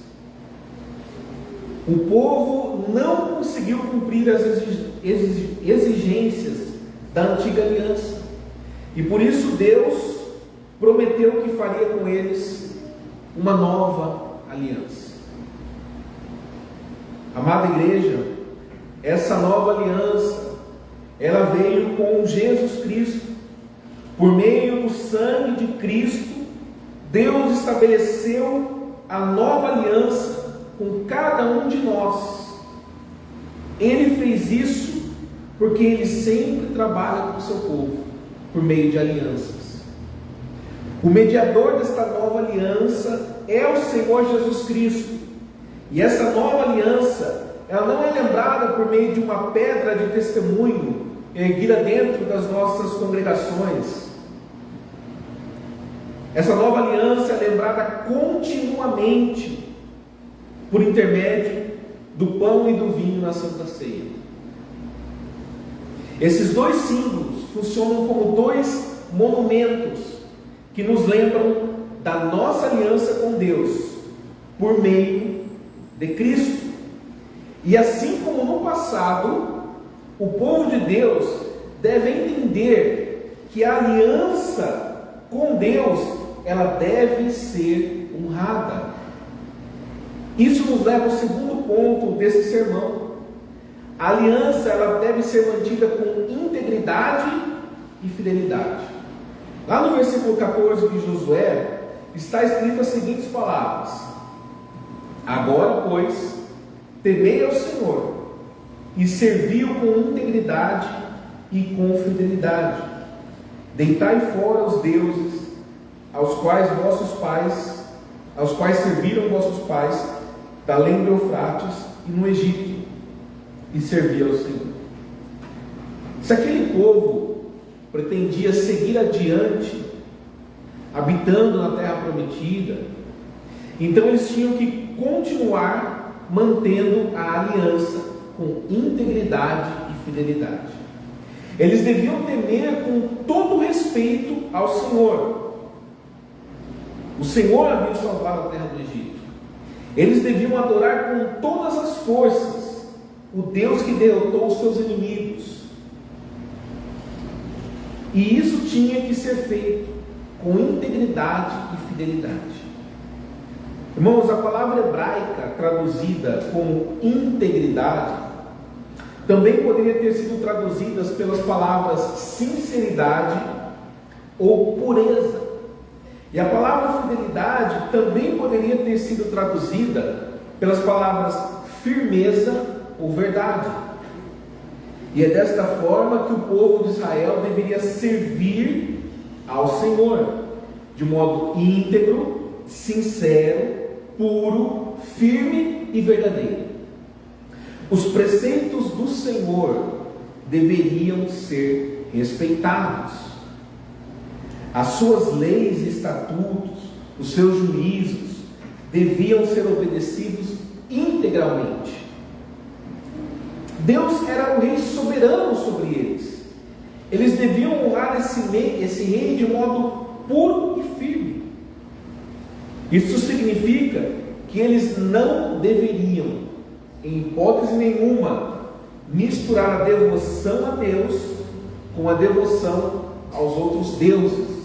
O povo não conseguiu cumprir as exigências da antiga aliança, e por isso Deus prometeu que faria com eles uma nova aliança. Amada igreja, essa nova aliança, ela veio com Jesus Cristo. Por meio do sangue de Cristo, Deus estabeleceu a nova aliança com cada um de nós. Ele fez isso porque Ele sempre trabalha com o seu povo, por meio de alianças. O mediador desta nova aliança é o Senhor Jesus Cristo. E essa nova aliança, ela não é lembrada por meio de uma pedra de testemunho erguida dentro das nossas congregações. Essa nova aliança é lembrada continuamente por intermédio do pão e do vinho na Santa Ceia. Esses dois símbolos funcionam como dois monumentos que nos lembram da nossa aliança com Deus por meio de Cristo. E assim como no passado, o povo de Deus deve entender que a aliança com Deus, ela deve ser honrada. Isso nos leva ao segundo ponto desse sermão. A aliança, ela deve ser mantida com integridade e fidelidade. Lá no versículo 14 de Josué, está escrito as seguintes palavras: agora, pois, temei ao Senhor e servi-o com integridade e com fidelidade. Deitai fora os deuses aos quais serviram vossos pais, da além do Eufrates e no Egito, e servi ao Senhor. Se aquele povo pretendia seguir adiante, habitando na terra prometida, então eles tinham que continuar mantendo a aliança com integridade e fidelidade. Eles deviam temer com todo respeito ao Senhor. O Senhor havia salvado a terra do Egito. Eles deviam adorar com todas as forças o Deus que derrotou os seus inimigos. E isso tinha que ser feito com integridade e fidelidade. Irmãos, a palavra hebraica traduzida como integridade também poderia ter sido traduzidas pelas palavras sinceridade ou pureza. E a palavra fidelidade também poderia ter sido traduzida pelas palavras firmeza ou verdade. E é desta forma que o povo de Israel deveria servir ao Senhor, de modo íntegro, sincero, puro, firme e verdadeiro. Os preceitos do Senhor deveriam ser respeitados. As suas leis e estatutos, os seus juízos, deviam ser obedecidos integralmente. Deus era o rei soberano sobre eles. Eles deviam honrar esse rei de modo puro e firme. Isso significa que eles não deveriam, em hipótese nenhuma, misturar a devoção a Deus com a devoção aos outros deuses.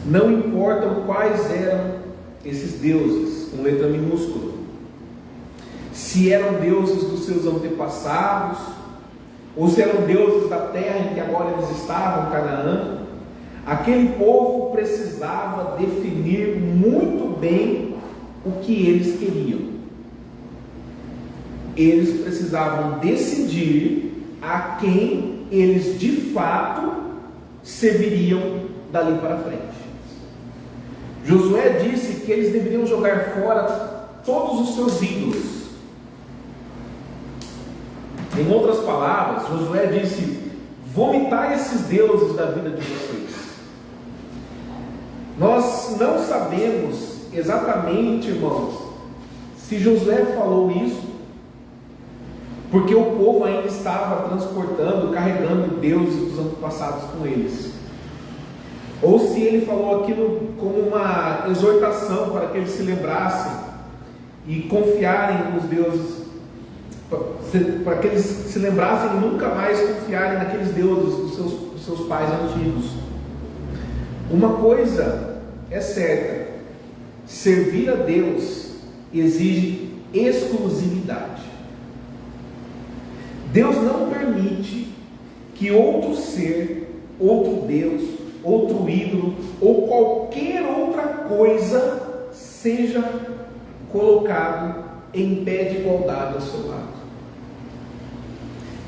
Não importam quais eram esses deuses, com letra minúscula. Se eram deuses dos seus antepassados, ou se eram deuses da terra em que agora eles estavam, Canaã, aquele povo precisava definir muito bem o que eles queriam. Eles precisavam decidir a quem eles de fato serviriam dali para frente. Josué disse que eles deveriam jogar fora todos os seus ídolos. Em outras palavras, Josué disse: vomitai esses deuses da vida de vocês. Nós não sabemos exatamente, irmãos, se Josué falou isso porque o povo ainda estava transportando, carregando deuses dos antepassados com eles, ou se ele falou aquilo como uma exortação para que eles se lembrassem e confiarem nos deuses, para que eles se lembrassem e nunca mais confiarem naqueles deuses dos seus pais antigos. Uma coisa é certa: servir a Deus exige exclusividade. Deus não permite que outro ser, outro Deus, outro ídolo ou qualquer outra coisa seja colocado em pé de igualdade ao seu lado.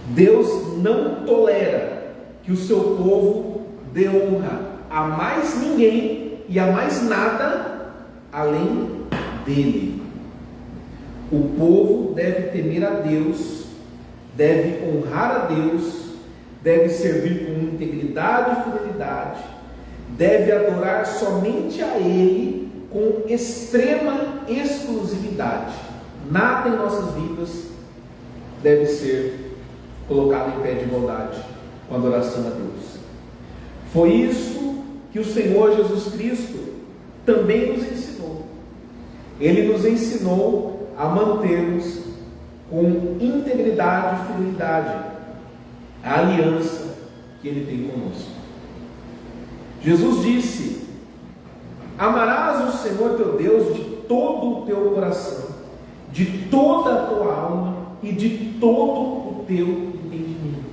Deus não tolera que o seu povo dê honra a mais ninguém e a mais nada além dele. O povo deve temer a Deus, deve honrar a Deus, deve servir com integridade e fidelidade, deve adorar somente a Ele com extrema exclusividade. Nada em nossas vidas deve ser colocado em pé de igualdade com a adoração a Deus. Foi isso que o Senhor Jesus Cristo também nos ensinou. Ele nos ensinou a mantermos com integridade e fidelidade a aliança que Ele tem conosco. Jesus disse: amarás o Senhor teu Deus de todo o teu coração, de toda a tua alma e de todo o teu entendimento.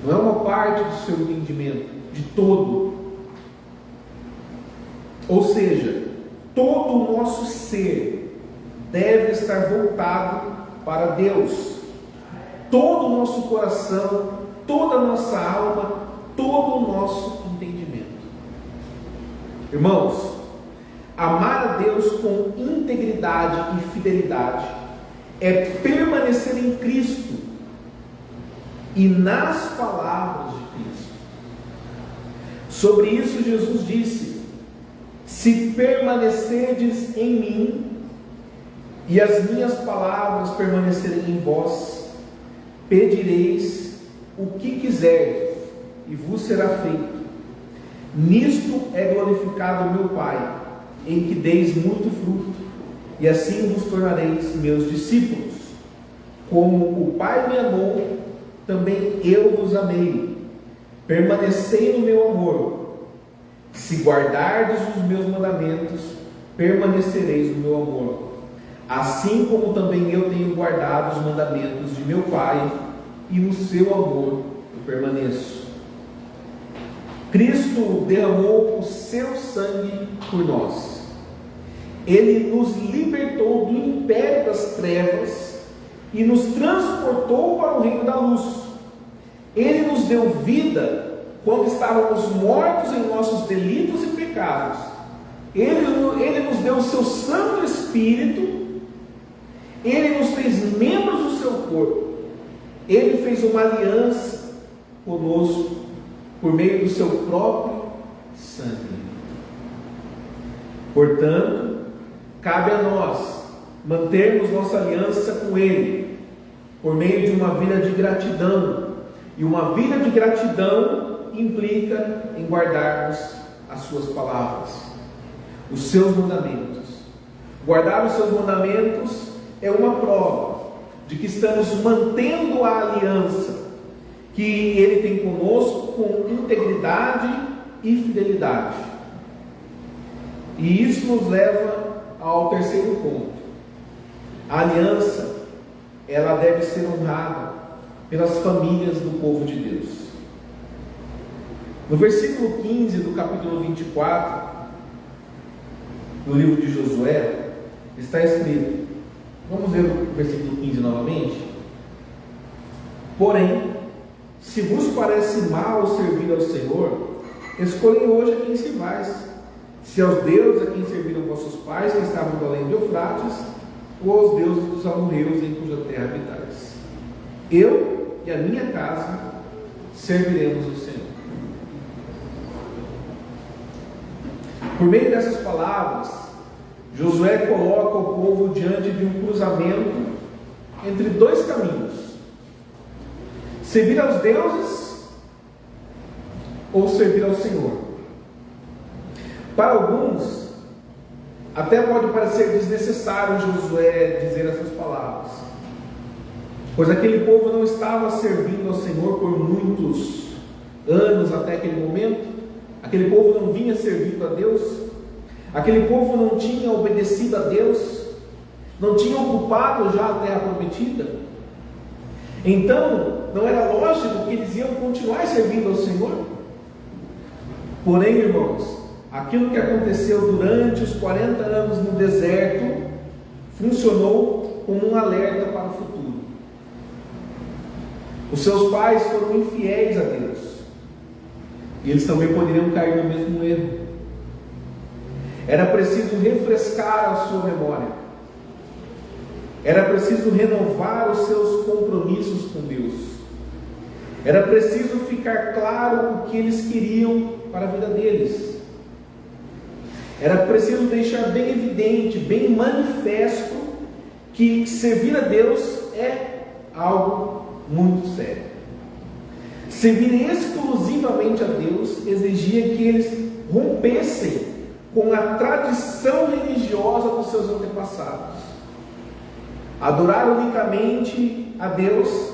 Não é uma parte do seu entendimento, de todo. Ou seja, todo o nosso ser deve estar voltado para Deus. Todo o nosso coração, toda a nossa alma, todo o nosso entendimento. Irmãos, amar a Deus com integridade e fidelidade é permanecer em Cristo e nas palavras de Cristo. Sobre isso Jesus disse: se permanecerdes em mim e as minhas palavras permanecerem em vós, pedireis o que quiserdes e vos será feito. Nisto é glorificado o meu Pai, em que deis muito fruto, e assim vos tornareis meus discípulos. Como o Pai me amou, também eu vos amei. Permanecei no meu amor. Se guardardes os meus mandamentos, permanecereis no meu amor, assim como também eu tenho guardado os mandamentos de meu Pai, e no seu amor eu permaneço. Cristo derramou o seu sangue por nós. Ele nos libertou do império das trevas e nos transportou para o reino da luz. Ele nos deu vida quando estávamos mortos em nossos delitos e pecados. Ele nos deu o seu Santo Espírito. Ele nos fez membros do seu corpo. Ele fez uma aliança conosco por meio do seu próprio sangue. Portanto, cabe a nós mantermos nossa aliança com Ele por meio de uma vida de gratidão. E uma vida de gratidão implica em guardarmos as suas palavras, os seus mandamentos. Guardar os seus mandamentos é uma prova de que estamos mantendo a aliança que Ele tem conosco com integridade e fidelidade. E isso nos leva ao terceiro ponto. A aliança, ela deve ser honrada pelas famílias do povo de Deus. No versículo 15 do capítulo 24 do livro de Josué, está escrito, vamos ler o versículo 15 novamente. Porém, se vos parece mal servir ao Senhor, escolhem hoje a quem servais, se aos deuses a quem serviram vossos pais, que estavam do além de Eufrates, ou aos deuses dos amorreus em cuja terra habitais. Eu e a minha casa serviremos o Senhor. Por meio dessas palavras, Josué coloca o povo diante de um cruzamento entre dois caminhos: servir aos deuses ou servir ao Senhor. Para alguns, até pode parecer desnecessário Josué dizer essas palavras, pois aquele povo não estava servindo ao Senhor por muitos anos até aquele momento. Aquele povo não vinha servindo a Deus, aquele povo não tinha obedecido a Deus, não tinha ocupado já a terra prometida. Então, não era lógico que eles iam continuar servindo ao Senhor. Porém, irmãos, aquilo que aconteceu durante os 40 anos no deserto funcionou como um alerta para o futuro. Os seus pais foram infiéis a Deus, e eles também poderiam cair no mesmo erro. Era preciso refrescar a sua memória, era preciso renovar os seus compromissos com Deus, era preciso ficar claro o que eles queriam para a vida deles, era preciso deixar bem evidente, bem manifesto, que servir a Deus é algo muito sério. Servir exclusivamente a Deus exigia que eles rompessem com a tradição religiosa dos seus antepassados. Adorar unicamente a Deus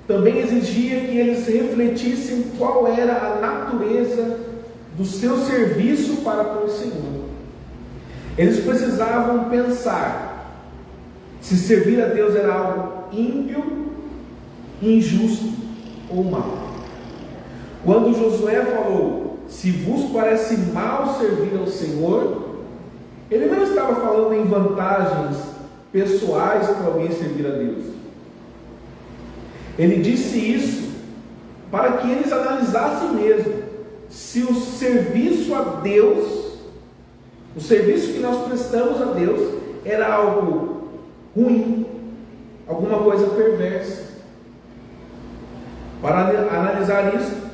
também exigia que eles refletissem qual era a natureza do seu serviço para com o Senhor. Eles precisavam pensar se servir a Deus era algo ímpio, injusto ou mal. Quando Josué falou, se vos parece mal servir ao Senhor, ele não estava falando em vantagens pessoais para alguém servir a Deus. Ele disse isso para que eles analisassem mesmo se o serviço a Deus, o serviço que nós prestamos a Deus, era algo ruim, alguma coisa perversa. Para analisar isso,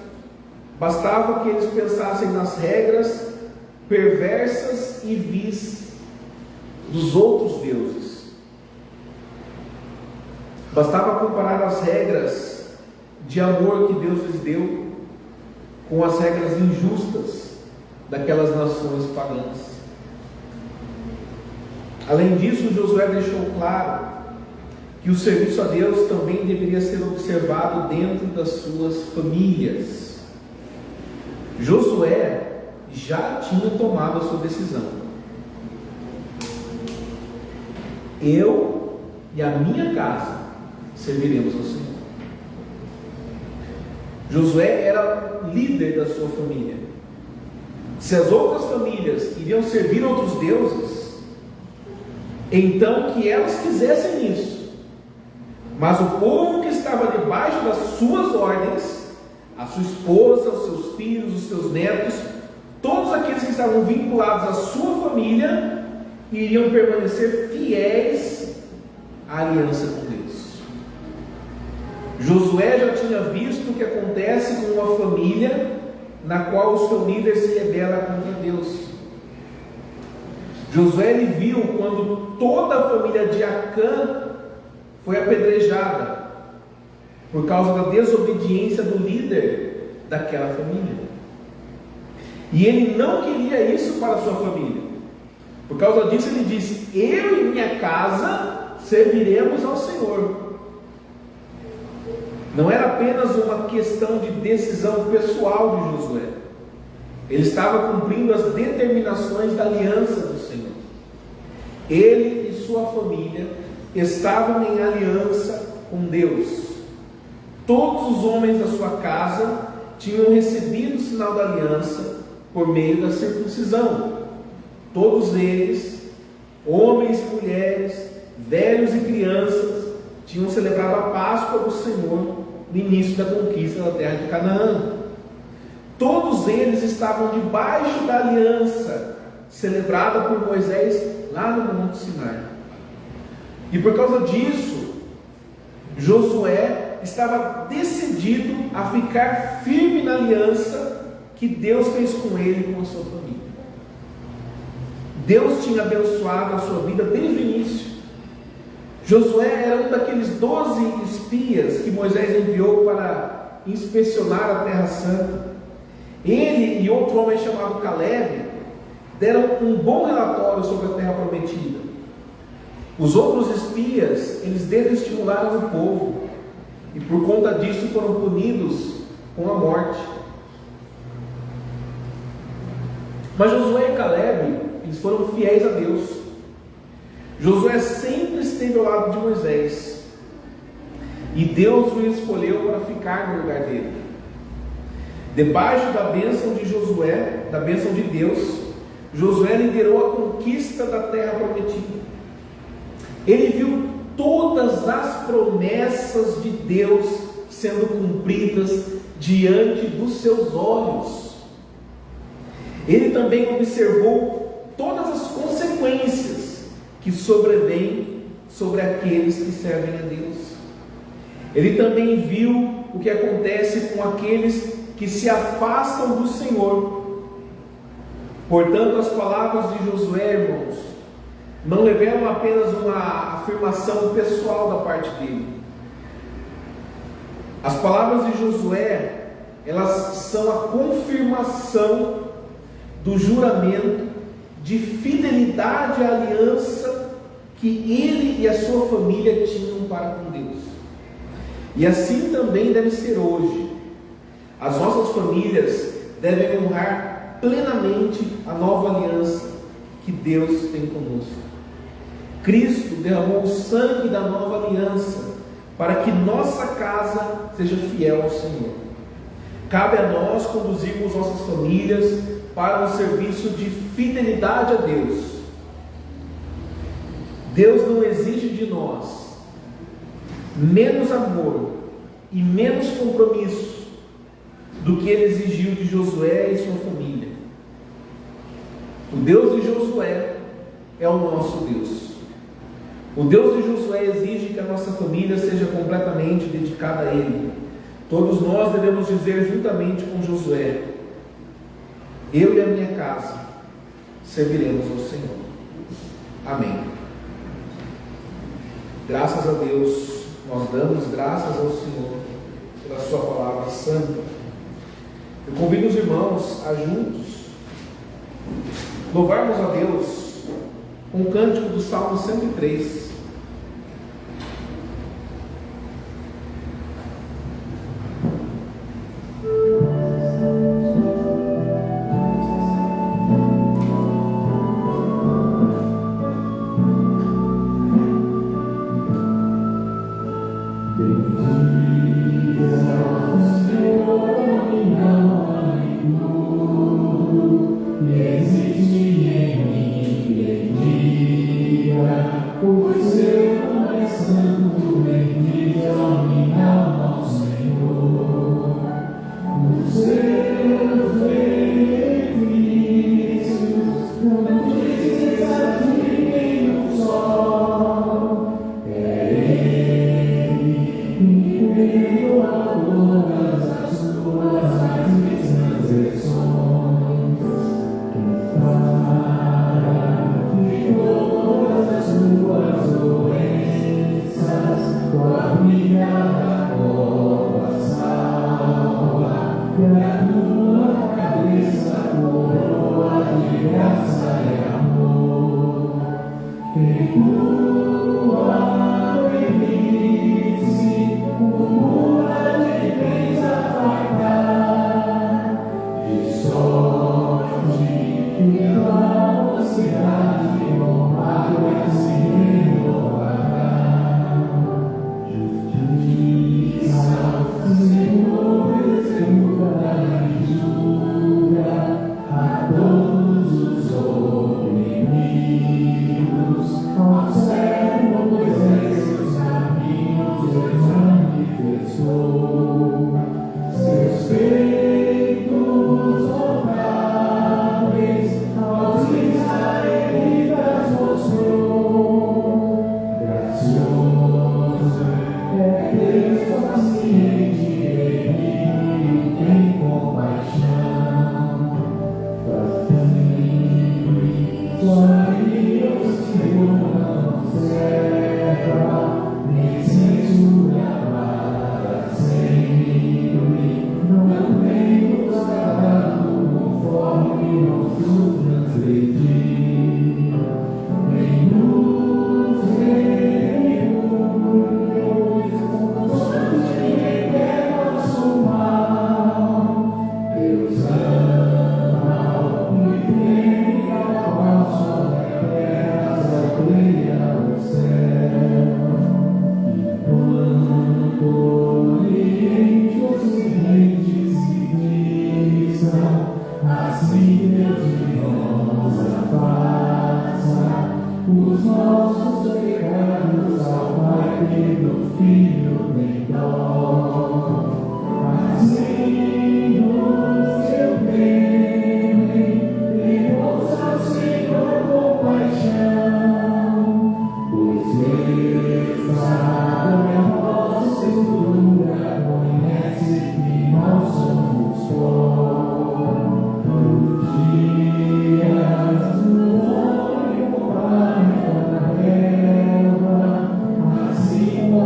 bastava que eles pensassem nas regras perversas e vis dos outros deuses. Bastava comparar as regras de amor que Deus lhes deu com as regras injustas daquelas nações pagãs. Além disso, Josué deixou claro que o serviço a Deus também deveria ser observado dentro das suas famílias. Josué já tinha tomado a sua decisão. Eu e a minha casa serviremos ao Senhor. Josué era líder da sua família. Se as outras famílias iriam servir outros deuses, então que elas fizessem isso. Mas o povo que estava debaixo das suas ordens, a sua esposa, os seus filhos, os seus netos, todos aqueles que estavam vinculados à sua família, iriam permanecer fiéis à aliança com Deus. Josué já tinha visto o que acontece com uma família na qual o seu líder se rebela contra Deus. Josué ele viu quando toda a família de Acã foi apedrejada por causa da desobediência do líder daquela família. E ele não queria isso para a sua família. Por causa disso ele disse: eu e minha casa serviremos ao Senhor. Não era apenas uma questão de decisão pessoal de Josué. Ele estava cumprindo as determinações da aliança do Senhor. Ele e sua família estavam em aliança com Deus. Todos os homens da sua casa tinham recebido o sinal da aliança por meio da circuncisão. Todos eles, homens e mulheres, velhos e crianças, tinham celebrado a Páscoa do Senhor no início da conquista da terra de Canaã. Todos eles estavam debaixo da aliança celebrada por Moisés lá no Monte Sinai. E por causa disso, Josué estava decidido a ficar firme na aliança que Deus fez com ele e com a sua família. Deus tinha abençoado a sua vida desde o início. Josué era um daqueles 12 espias que Moisés enviou para inspecionar a Terra Santa. Ele e outro homem chamado Caleb deram um bom relatório sobre a Terra Prometida. Os outros espias, eles desestimularam o povo e por conta disso foram punidos com a morte. Mas Josué e Caleb, eles foram fiéis a Deus. Josué sempre esteve ao lado de Moisés e Deus o escolheu para ficar no lugar dele. Debaixo da bênção de Josué, da bênção de Deus, Josué liderou a conquista da terra prometida. Ele viu todas as promessas de Deus sendo cumpridas diante dos seus olhos. Ele também observou todas as consequências que sobrevêm sobre aqueles que servem a Deus. Ele também viu o que acontece com aqueles que se afastam do Senhor. Portanto, as palavras de Josué, irmãos, não revelam apenas uma afirmação pessoal da parte dele. As palavras de Josué elas são a confirmação do juramento de fidelidade à aliança que ele e a sua família tinham para com Deus. E assim também deve ser hoje. As nossas famílias devem honrar plenamente a nova aliança que Deus tem conosco. Cristo derramou o sangue da nova aliança para que nossa casa seja fiel ao Senhor. Cabe a nós conduzirmos nossas famílias para um serviço de fidelidade a Deus. Deus não exige de nós menos amor e menos compromisso do que ele exigiu de Josué e sua família. O Deus de Josué é o nosso Deus. O Deus de Josué exige que a nossa família seja completamente dedicada a Ele. Todos nós devemos dizer juntamente com Josué: eu e a minha casa serviremos ao Senhor. Amém. Graças a Deus, nós damos graças ao Senhor pela sua palavra santa. Eu convido os irmãos a juntos louvarmos a Deus com o cântico do Salmo 103.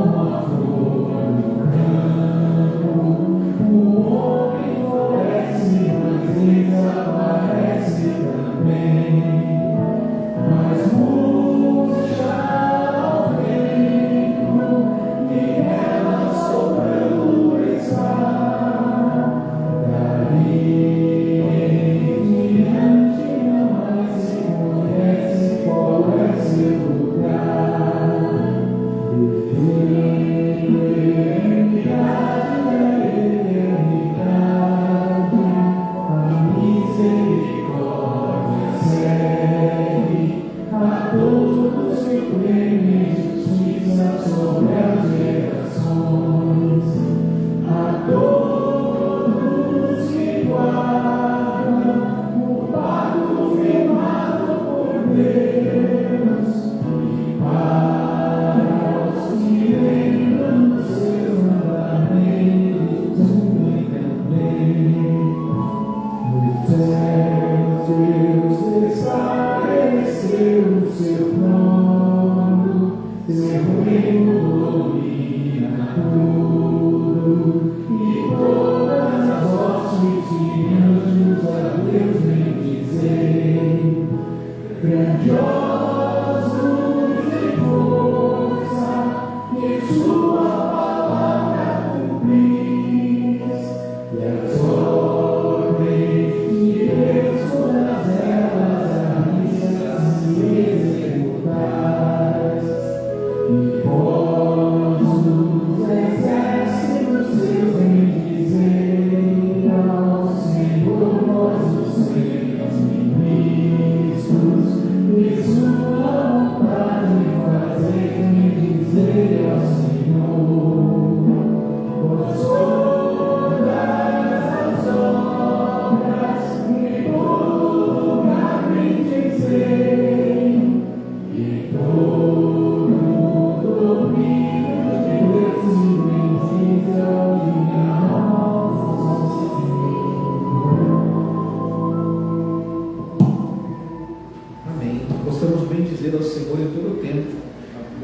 Como a flor no campo, o homem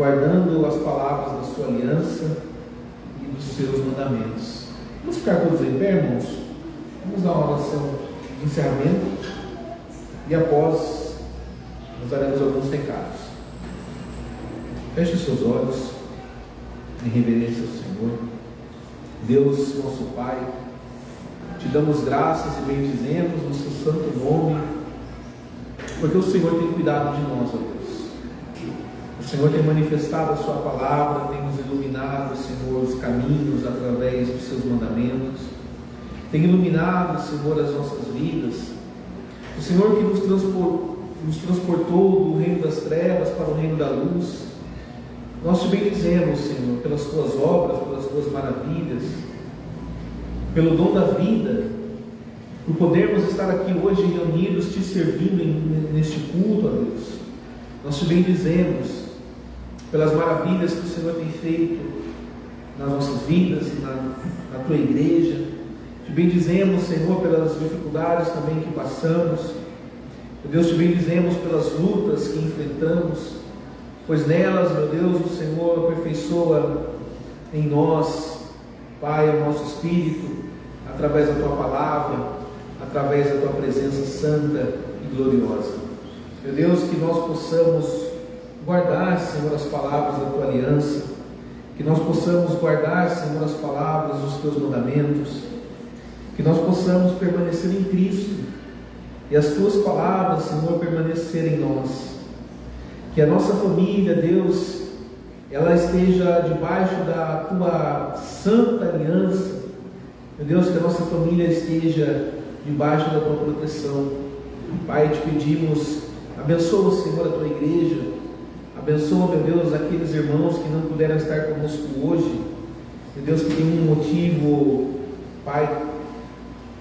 guardando as palavras da sua aliança e dos seus mandamentos. Vamos ficar todos em pé, irmãos? Vamos dar uma oração de encerramento e após nós daremos alguns recados. Feche os seus olhos em reverência ao Senhor. Deus, nosso Pai, te damos graças e bendizemos no seu santo nome, porque o Senhor tem cuidado de nós, ó Deus. O Senhor tem manifestado a sua palavra, tem nos iluminado, Senhor, os caminhos através dos seus mandamentos, tem iluminado, Senhor, as nossas vidas. O Senhor que nos transportou do reino das trevas para o reino da luz. Nós te bendizemos, Senhor, pelas tuas obras, pelas tuas maravilhas, pelo dom da vida, por podermos estar aqui hoje reunidos, te servindo neste culto, ó Deus. Nós te bendizemos pelas maravilhas que o Senhor tem feito nas nossas vidas, na tua igreja. Te bendizemos, Senhor, pelas dificuldades também que passamos. Meu Deus, te bendizemos pelas lutas que enfrentamos, pois nelas, meu Deus, o Senhor aperfeiçoa em nós, Pai, o nosso espírito, através da tua palavra, através da tua presença santa e gloriosa. Meu Deus, que nós possamos guardar, Senhor, as palavras da tua aliança, que nós possamos guardar, Senhor, as palavras dos teus mandamentos, que nós possamos permanecer em Cristo e as tuas palavras, Senhor, permanecerem em nós. Que a nossa família, Deus, ela esteja debaixo da tua santa aliança. Meu Deus, que a nossa família esteja debaixo da tua proteção. Pai, te pedimos, abençoa, Senhor, a tua igreja. Abençoa, meu Deus, aqueles irmãos que não puderam estar conosco hoje. Meu Deus, que tem um motivo, Pai,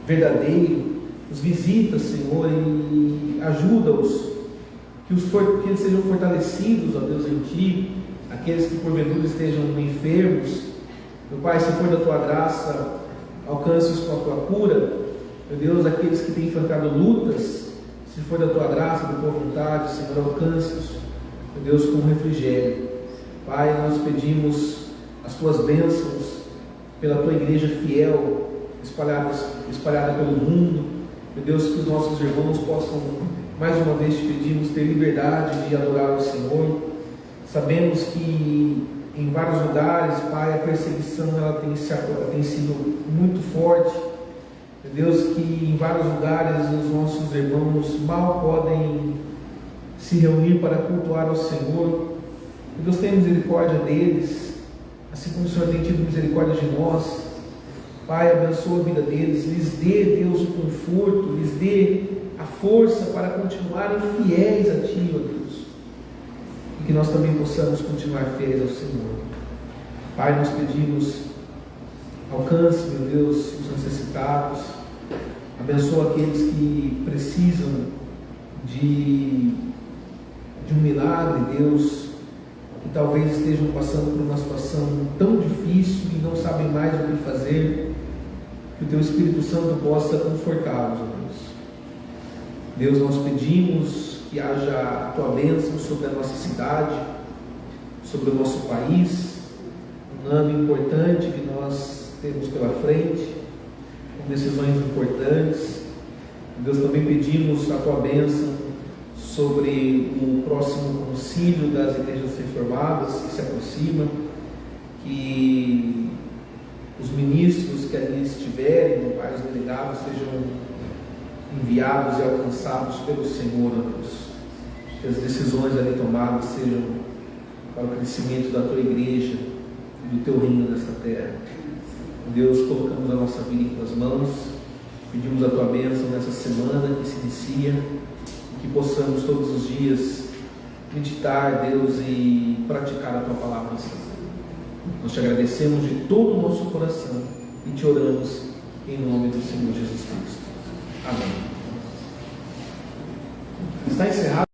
verdadeiro. Os visita, Senhor, e ajuda-os. Que eles sejam fortalecidos, ó Deus, em Ti. Aqueles que porventura estejam enfermos, meu Pai, se for da Tua graça, alcance-os com a Tua cura. Meu Deus, aqueles que têm enfrentado lutas, se for da Tua graça, da Tua vontade, Senhor, alcance-os, meu Deus, com refrigério. Pai, nós pedimos as Tuas bênçãos pela Tua igreja fiel, espalhada pelo mundo. Meu Deus, que os nossos irmãos possam, mais uma vez te pedimos, ter liberdade de adorar o Senhor. Sabemos que em vários lugares, Pai, a perseguição ela tem sido muito forte. Meu Deus, que em vários lugares os nossos irmãos mal podem se reunir para cultuar ao Senhor. Meu Deus, tenha misericórdia deles, assim como o Senhor tem tido misericórdia de nós. Pai, abençoa a vida deles, lhes dê, Deus, o conforto, lhes dê a força para continuarem fiéis a Ti, ó Deus, e que nós também possamos continuar fiéis ao Senhor. Pai, nós pedimos, alcance, meu Deus, os necessitados, abençoa aqueles que precisam de um milagre, Deus, que talvez estejam passando por uma situação tão difícil e não sabem mais o que fazer. Que o Teu Espírito Santo possa confortá-los, ó Deus. Deus, nós pedimos que haja a Tua bênção sobre a nossa cidade, sobre o nosso país, um ano importante que nós temos pela frente, com decisões importantes. Deus, também pedimos a Tua bênção sobre o próximo concílio das igrejas reformadas que se aproxima, que os ministros que ali estiverem, os delegados, sejam enviados e alcançados pelo Senhor, ó Deus. Que as decisões ali tomadas sejam para o crescimento da tua igreja e do teu reino nesta terra. Deus, colocamos a nossa vida em tuas mãos, pedimos a tua bênção nessa semana que se inicia, que possamos todos os dias meditar, Deus, e praticar a tua palavra. Nós te agradecemos de todo o nosso coração e te oramos em nome do Senhor Jesus Cristo. Amém. Está encerrado.